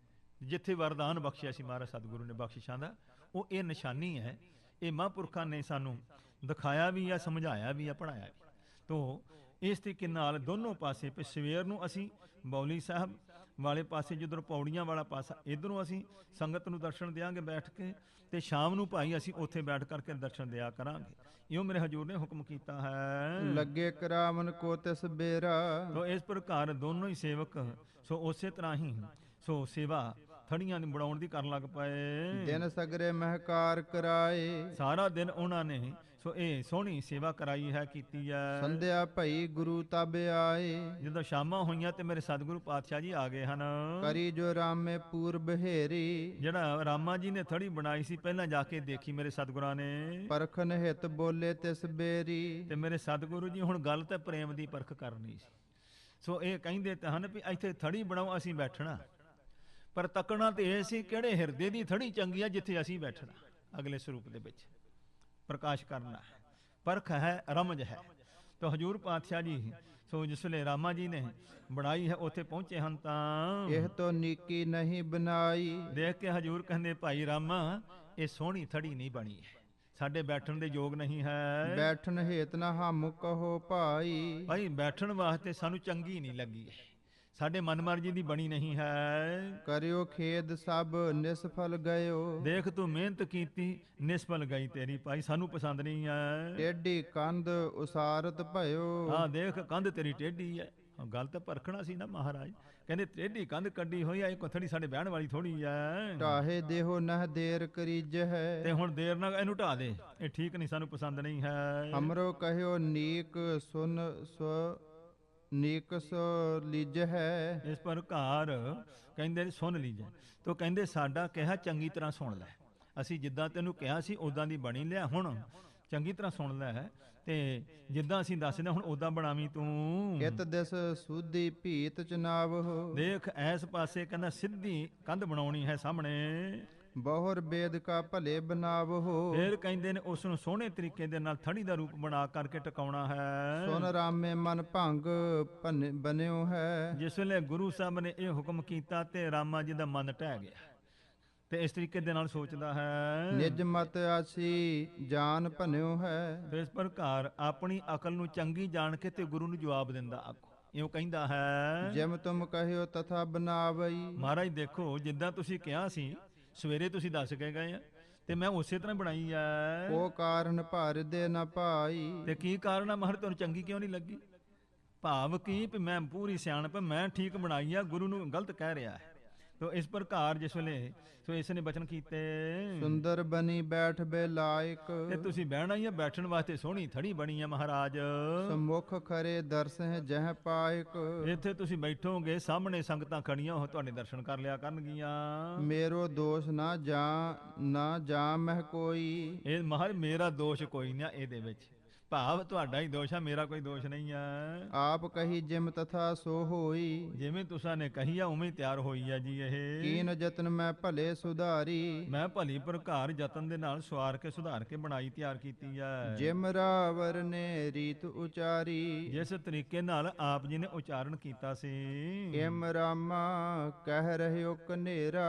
ਜਿੱਥੇ ਵਰਦਾਨ ਬਖਸ਼ਿਆ ਸੀ ਮਹਾਰਾਜ ਸਤਿਗੁਰੂ ਨੇ ਬਖਸ਼ਿਸ਼ਾਂ ਦਾ। ਉਹ ਇਹ ਨਿਸ਼ਾਨੀ ਹੈ, ਇਹ ਮਹਾਂਪੁਰਖਾਂ ਨੇ ਸਾਨੂੰ ਦਿਖਾਇਆ ਵੀ ਆ, ਸਮਝਾਇਆ ਵੀ ਆ, ਪੜ੍ਹਾਇਆ ਵੀ। ਤੋ ਇਸ ਤਰੀਕੇ ਨਾਲ ਦੋਨੋਂ ਪਾਸੇ ਪੇ ਸਵੇਰ ਨੂੰ ਅਸੀਂ ਬੌਲੀ ਸਾਹਿਬ ਵਾਲੇ ਪਾਸੇ ਜਿੱਧਰੋਂ ਪੌੜੀਆਂ ਵਾਲਾ ਪਾਸਾ ਇਧਰੋਂ ਅਸੀਂ ਸੰਗਤ ਨੂੰ ਦਰਸ਼ਨ ਦਿਆਂਗੇ ਬੈਠ ਕੇ, ਤੇ ਸ਼ਾਮ ਨੂੰ ਭਾਈ ਅਸੀਂ ਉੱਥੇ ਬੈਠ ਕਰਕੇ ਦਰਸ਼ਨ ਦਿਆ ਕਰਾਂਗੇ। ਇਉਂ ਮੇਰੇ ਹਜੂਰ ਨੇ ਹੁਕਮ ਕੀਤਾ ਹੈ। ਲੱਗੇ ਕਰਾਵਨ ਕੋ ਤਿਸ ਬੇਰਾ, ਤੋ ਇਸ ਪ੍ਰਕਾਰ ਦੋਨੋਂ ਹੀ ਸੇਵਕ ਸੋ ਉਸੇ ਤਰ੍ਹਾਂ ਹੀ ਸੋ ਸੇਵਾ ਥੜੀਆਂ ਨੂੰ ਬਣਾਉਣ ਦੀ ਕਰਨ ਲੱਗ ਪਏ। ਦਿਨ ਸਗਰੇ ਮਹਿਕਾਰ ਕਰਾਏ, ਸਾਰਾ ਦਿਨ ਉਹਨਾਂ ਨੇ ਸੋ ਇਹ ਸੋਹਣੀ ਸੇਵਾ ਕਰਾਈ ਹੈ, ਕੀਤੀ ਹੈ। ਸੰਧਿਆ ਭਈ ਗੁਰੂ ਤਬ ਆਏ, ਜਦੋਂ ਸ਼ਾਮਾਂ ਹੋਈਆਂ ਤੇ ਮੇਰੇ ਸਤਿਗੁਰੂ ਪਾਤਸ਼ਾਹ ਜੀ ਆ ਗਏ ਹਨ। ਕਰੀ ਜੋ ਰਾਮੇ ਪੂਰਬ ਹੇਰੀ, ਜਿਹੜਾ ਰਾਮਾ ਜੀ ਨੇ ਥੜੀ ਬਣਾਈ ਸੀ ਪਹਿਲਾਂ ਜਾ ਕੇ ਦੇਖੀ ਮੇਰੇ ਸਤਿਗੁਰਾਂ ਨੇ। ਪਰਖਨ ਹਿਤ ਬੋਲੇ ਤਿਸ ਬੇਰੀ, ਤੇ ਮੇਰੇ ਸਤਿਗੁਰੂ ਜੀ ਹੁਣ ਗੱਲ ਤਾਂ ਪ੍ਰੇਮ ਦੀ ਪਰਖ ਕਰਨੀ ਸੀ। ਸੋ ਇਹ ਕਹਿੰਦੇ ਤਾਂ ਹਨ ਵੀ ਇੱਥੇ ਥੜੀ ਬਣਾਓ, ਅਸੀਂ ਬੈਠਣਾ, ਪਰ ਤੱਕਣਾ ਤੇ ਇਹ ਸੀ ਕਿਹੜੇ ਹਿਰਦੇ ਦੀ ਥੜੀ ਚੰਗੀ ਆ ਜਿੱਥੇ ਅਸੀਂ ਬੈਠਣਾ। ਅਗਲੇ ਸਰੂਪ ਦੇ ਵਿੱਚ ਪ੍ਰਕਾਸ਼ ਕਰਨਾ ਹੈ, ਪਰਖ ਹੈ, ਰਮਜ ਹੈ। ਤਾਂ ਹਜੂਰ ਪਾਤਸ਼ਾਹ ਜੀ ਸੋ ਜਿਸ ਵੇਲੇ ਰਾਮਾ ਜੀ ਨੇ ਬਣਾਈ ਹੈ ਉੱਥੇ ਪਹੁੰਚੇ ਹਨ ਤਾਂ ਇਹ ਤੋਂ ਨੀਕੀ ਨਹੀਂ ਬਣਾਈ, ਦੇਖ ਕੇ ਹਜੂਰ ਕਹਿੰਦੇ ਭਾਈ ਰਾਮਾ ਇਹ ਸੋਹਣੀ ਥੜੀ ਨਹੀਂ ਬਣੀ ਹੈ, ਸਾਡੇ ਬੈਠਣ ਦੇ ਯੋਗ ਨਹੀਂ ਹੈ। ਬੈਠਣ ਹੇਤ ਨਾ ਹਮ ਕਹੋ ਭਾਈ, ਭਾਈ ਬੈਠਣ ਵਾਸਤੇ ਸਾਨੂੰ ਚੰਗੀ ਨਹੀਂ ਲੱਗੀ ਹੈ, ਸਾਡੇ ਮਨਮਰਜ਼ੀ ਦੀ ਬਣੀ ਨਹੀਂ ਹੈ। ਕਰਿਓ ਖੇਦ ਸਭ ਨਿਸਫਲ ਗਇਓ। ਦੇਖ ਤੂੰ ਮਿਹਨਤ ਕੀਤੀ, ਨਿਸਫਲ ਗਈ ਤੇਰੀ ਭਾਈ, ਸਾਨੂੰ ਪਸੰਦ ਨਹੀਂ ਹੈ। ਟੇਢੀ ਕੰਧ ਉਸਾਰਤ ਭਇਓ। ਹਾਂ ਦੇਖ ਕੰਧ ਤੇਰੀ ਟੇਢੀ ਹੈ। ਗੱਲ ਤਾਂ ਪਰਖਣਾ ਸੀ ਨਾ ਮਹਾਰਾਜ, ਕਹਿੰਦੇ ਟੇਢੀ ਕੰਧ ਕੱਢੀ ਹੋਈ ਆ, ਇਹ ਕੋਥੜੀ ਸਾਡੇ ਬਹਿਣ ਵਾਲੀ ਥੋੜੀ ਐ। ਢਾਹੇ ਦੇਹੋ ਨਹ ਦੇਰ ਕਰੀਜ ਹੈ। ਤੇ ਹੁਣ ਦੇਰ ਨਾਲ ਇਹਨੂੰ ਢਾ ਦੇ, ਇਹ ਠੀਕ ਨਹੀਂ, ਸਾਨੂੰ ਪਸੰਦ ਨਹੀਂ ਹੈ। ਹਮਰੋ ਕਹਿਓ ਨੀਕ ਸੁਨ ਸੋ ਨੀਕ ਸੋ ਲਿਜ ਹੈ। ਇਸ ਪ੍ਰਕਾਰ ਕਹਿੰਦੇ ਸੁਣ ਲੀਜੇ, ਤੋ ਕਹਿੰਦੇ ਸਾਡਾ ਕਿਹਾ ਚੰਗੀ ਤਰ੍ਹਾਂ ਸੁਣ ਲੈ, ਅਸੀਂ ਜਿੱਦਾਂ ਤੈਨੂੰ ਕਿਹਾ ਸੀ ਉਦਾਂ ਦੀ ਬਣੀ ਲਿਆ, ਹੁਣ ਚੰਗੀ ਤਰ੍ਹਾਂ ਸੁਣ ਲੈ, ਤੇ ਜਿੱਦਾਂ ਅਸੀਂ ਦੱਸਦੇ ਹੁਣ ਉਦਾਂ ਬਣਾਵੀਂ ਤੂੰ। ਕਿਤ ਦਿਸ ਸੁਧੀ ਭੀਤ ਚਨਾਵਹੁ। ਦੇਖ ਐਸ ਪਾਸੇ ਕਹਿੰਦਾ ਸਿੱਧੀ ਕੰਧ ਬਣਾਉਣੀ ਹੈ ਸਾਹਮਣੇ। ਬਹੁਰ ਬੇਦ ਕਾ ਭਲੇ ਬਨਾਵਹੁ। ਫਿਰ ਕਹਿੰਦੇ ਨੇ ਉਸ ਨੂੰ ਸੋਹਣੇ ਤਰੀਕੇ ਦੇ ਨਾਲ ਥੜੀ ਦਾ ਰੂਪ ਬਣਾ ਕਰਕੇ ਟਿਕਾਉਣਾ ਹੈ। ਸੁਨ ਰਾਮੇ ਮਨ ਭੰਗ ਬਨਿਓ ਹੈ। ਜਿਸ ਵੇਲੇ ਗੁਰੂ ਸਾਹਿਬ ਨੇ ਇਹ ਹੁਕਮ ਕੀਤਾ ਤੇ ਰਾਮਾ ਜੀ ਦਾ ਮਨ ਢਹਿ ਗਿਆ, ਤੇ ਇਸ ਤਰੀਕੇ ਦੇ ਨਾਲ ਸੋਚਦਾ ਹੈ। ਨਿਜ ਮਤ ਆਸੀ ਜਾਨ ਭਨਿਓ ਹੈ। ਇਸ ਪ੍ਰਕਾਰ ਆਪਣੀ ਅਕਲ ਨੂੰ ਚੰਗੀ ਜਾਣ ਕੇ ਤੇ ਗੁਰੂ ਨੂੰ ਜਵਾਬ ਦਿੰਦਾ ਆਖੋ, ਇਉਂ ਕਹਿੰਦਾ ਹੈ। ਜਿਮ ਤੁਮ ਕਹਿਓ ਤਥਾ ਬਨਾਵਈ। ਮਹਾਰਾਜ ਦੇਖੋ ਜਿੱਦਾਂ ਤੁਸੀਂ ਕਿਹਾ ਸੀ, ਸਵੇਰੇ ਤੁਸੀਂ ਦੱਸ ਕੇ ਗਏ ਆ, ਤੇ ਮੈਂ ਉਸੇ ਤਰ੍ਹਾਂ ਬਣਾਈ ਐ। ਕੋ ਕਾਰਨ ਭਰ ਦੇ ਨਾ ਭਾਈ। ਤੇ ਕੀ ਕਾਰਨ ਆ ਮਹਾਰਾਜ, ਤੁਹਾਨੂੰ ਚੰਗੀ ਕਿਉਂ ਨਹੀਂ ਲੱਗੀ? ਭਾਵ ਕੀ ਵੀ ਮੈਂ ਪੂਰੀ ਸਿਆਣਪ, ਮੈਂ ਠੀਕ ਬਣਾਈ ਆ, ਗੁਰੂ ਨੂੰ ਗਲਤ ਕਹਿ ਰਿਹਾ ਹੈ। ਤੋ ਇਸ ਪ੍ਰਕਾਰ ਜਿਸ ਵੇਲੇ ਸੋ ਇਸ ਨੇ ਬਚਨ ਕੀਤੇ, ਸੁੰਦਰ ਬਣੀ ਬੈਠ ਬੇ ਲਾਇਕ। ਤੇ ਤੁਸੀਂ ਬਹਿਣਾ ਹੀ ਆ, ਬੈਠਣ ਵਾਸਤੇ ਸੋਹਣੀ ਥੜੀ ਬਣੀ ਆ ਮਹਾਰਾਜ। ਸਮੁਖ ਖਰੇ ਦਰਸ ਹੈ ਜਹ ਪਾਇਕ। ਇੱਥੇ ਤੁਸੀਂ ਬੈਠੋਗੇ, ਸਾਹਮਣੇ ਸੰਗਤਾਂ ਖੜੀਆਂ ਉਹ ਤੁਹਾਡੇ ਦਰਸ਼ਨ ਕਰ ਲਿਆ ਕਰਨਗੀਆਂ। ਮੇਰੋ ਦੋਸ਼ ਨਾ ਜਾ ਮਹਿ ਕੋਈ। ਇਹ ਮਹਾਰਾਜ ਮੇਰਾ ਦੋਸ਼ ਕੋਈ ਨਹੀਂ ਇਹਦੇ ਵਿੱਚ, ਭਾਵ ਤੁਹਾਡਾ ਹੀ ਦੋਸ਼ ਆ, ਮੇਰਾ ਕੋਈ ਦੋਸ਼ ਨਹੀਂ ਆ। ਆਪ ਕਹੀ ਜਿਮ ਤਥਾ ਸੋ ਹੋਈ। ਜਿਵੇਂ ਤੁਸਾਂ ਨੇ ਕਹੀ ਆ ਉਵੇਂ ਤਿਆਰ ਹੋਈ ਆ ਜੀ ਇਹ। ਕੀਨ ਯਤਨ ਮੈਂ ਭਲੇ ਸੁਧਾਰੀ। ਮੈਂ ਭਲੀ ਪ੍ਰਕਾਰ ਯਤਨ ਦੇ ਨਾਲ ਸਵਾਰ ਕੇ ਸੁਧਾਰ ਕੇ ਬਣਾਈ ਤਿਆਰ ਕੀਤੀ ਆ। ਜਿਮ ਰਾਵਰ ਨੇ ਰੀਤ ਉਚਾਰੀ। ਜਿਸ ਤਰੀਕੇ ਨਾਲ ਆਪ ਜੀ ਨੇ ਉਚਾਰਨ ਕੀਤਾ ਸੀ। ਇਮ ਰਾਮਾ ਕਹਿ ਰਹਿਓ ਕਨੇਰਾ।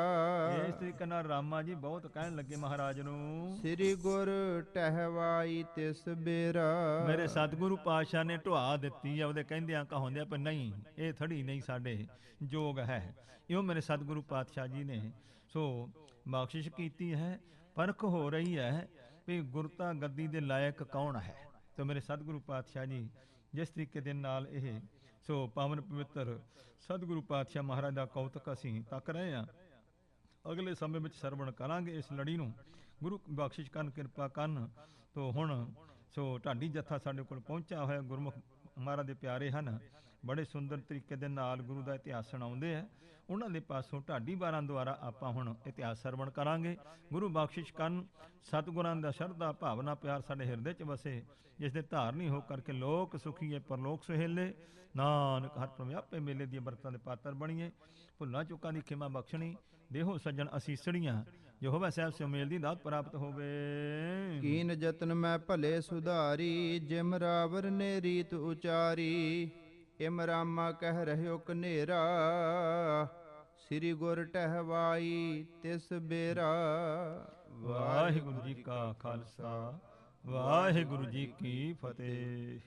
ਇਸ ਤਰੀਕੇ ਨਾਲ ਰਾਮਾ ਜੀ ਬਹੁਤ ਕਹਿਣ ਲੱਗੇ ਮਹਾਰਾਜ ਨੂੰ, ਸ੍ਰੀ ਗੁਰ ਟਹਿਵਾਈ ਤਿਸ ਬੇਰਾ। ਮੇਰੇ ਸਤਿਗੁਰੂ ਪਾਤਸ਼ਾਹ ਨੇ ਢਵਾ ਦਿੱਤੀ ਆ, ਉਹਦੇ ਕਹਿੰਦਿਆਂ ਕਹਾਉਂਦਿਆਂ ਪਰ ਨਹੀਂ, ਇਹ ਥੜੀ ਨਹੀਂ ਸਾਡੇ ਜੋਗ ਹੈ। ਇਉਂ ਮੇਰੇ ਸਤਿਗੁਰੂ ਪਾਤਸ਼ਾਹ ਜੀ ਨੇ ਸੋ ਬਖਸ਼ਿਸ਼ ਕੀਤੀ ਹੈ। ਪਰਖ ਹੋ ਰਹੀ ਹੈ ਵੀ ਗੁਰਤਾ ਗੱਦੀ ਦੇ ਲਾਇਕ ਕੌਣ ਹੈ। ਤੇ ਮੇਰੇ ਸਤਿਗੁਰੂ ਪਾਤਸ਼ਾਹ ਜੀ ਜਿਸ ਤਰੀਕੇ ਦੇ ਨਾਲ ਇਹ ਸੋ ਪਾਵਨ ਪਵਿੱਤਰ ਸਤਿਗੁਰੂ ਪਾਤਸ਼ਾਹ ਮਹਾਰਾਜ ਦਾ ਕੌਤਕ ਅਸੀਂ ਤੱਕ ਰਹੇ ਹਾਂ। ਅਗਲੇ ਸਮੇਂ ਵਿੱਚ ਸਰਵਣ ਕਰਾਂਗੇ ਇਸ ਲੜੀ ਨੂੰ। ਗੁਰੂ ਬਖਸ਼ਿਸ਼ ਕਰਨ, ਕਿਰਪਾ ਕਰਨ। ਤੋ ਹੁਣ ਸੋ ਢਾਡੀ ਜੱਥਾ ਸਾਡੇ ਕੋਲ ਪਹੁੰਚਿਆ ਹੋਇਆ, ਗੁਰਮੁਖ ਮਹਾਰਾਜ ਦੇ ਪਿਆਰੇ ਹਨ, ਬੜੇ ਸੁੰਦਰ ਤਰੀਕੇ ਦੇ ਨਾਲ ਗੁਰੂ ਦਾ ਇਤਿਹਾਸ ਸੁਣਾਉਂਦੇ ਆ। ਉਹਨਾਂ ਦੇ ਪਾਸੋਂ ਢਾਡੀ ਬਾਰਾਂ ਦੁਆਰਾ ਆਪਾਂ ਹੁਣ ਇਤਿਹਾਸ ਸਰਵਣ ਕਰਾਂਗੇ। ਗੁਰੂ ਬਖਸ਼ਿਸ਼ ਕਰਨ, ਸਤਿਗੁਰਾਂ ਦਾ ਸ਼ਰਧਾ ਭਾਵਨਾ ਪਿਆਰ ਸਾਡੇ ਹਿਰਦੇ 'ਚ ਵਸੇ, ਜਿਸ ਦੇ ਧਾਰਨੀ ਹੋ ਕਰਕੇ ਲੋਕ ਸੁਖੀਏ ਪਰਲੋਕ ਸੁਹੇਲੇ। ਨਾਨਕ ਹਰ ਪ੍ਰਭਾਪੇ ਮੇਲੇ ਦੀਆਂ ਬਰਕਤਾਂ ਦੇ ਪਾਤਰ ਬਣੀਏ। ਭੁੱਲਾਂ ਚੁੱਕਾਂ ਦੀ ਖਿਮਾ ਬਖਸ਼ਣੀ, ਦੇਹੋ ਸੱਜਣ ਅਸੀਸੜੀਆਂ, ਯਹੋਵਾ ਸਾਹਿਬ ਸੇ ਮੇਲ ਦੀ ਦਾਤ ਪ੍ਰਾਪਤ ਹੋਵੇ। ਕੀਨ ਯਤਨ ਮੈਂ ਭਲੇ ਸੁਧਾਰੀ। ਜਿਮ ਰਾਵਰ ਨੇ ਰੀਤ ਉਚਾਰੀ। ਇਮ ਰਾਮਾ ਕਹਿ ਰਹਿਓ ਕਨੇਰਾ। ਸ੍ਰੀ ਗੁਰ ਟਹਿਵਾਈ ਤਿਸ ਬੇਰਾ। ਵਾਹਿਗੁਰੂ ਜੀ ਕਾ ਖਾਲਸਾ, ਵਾਹਿਗੁਰੂ ਜੀ ਕੀ ਫਤਿਹ।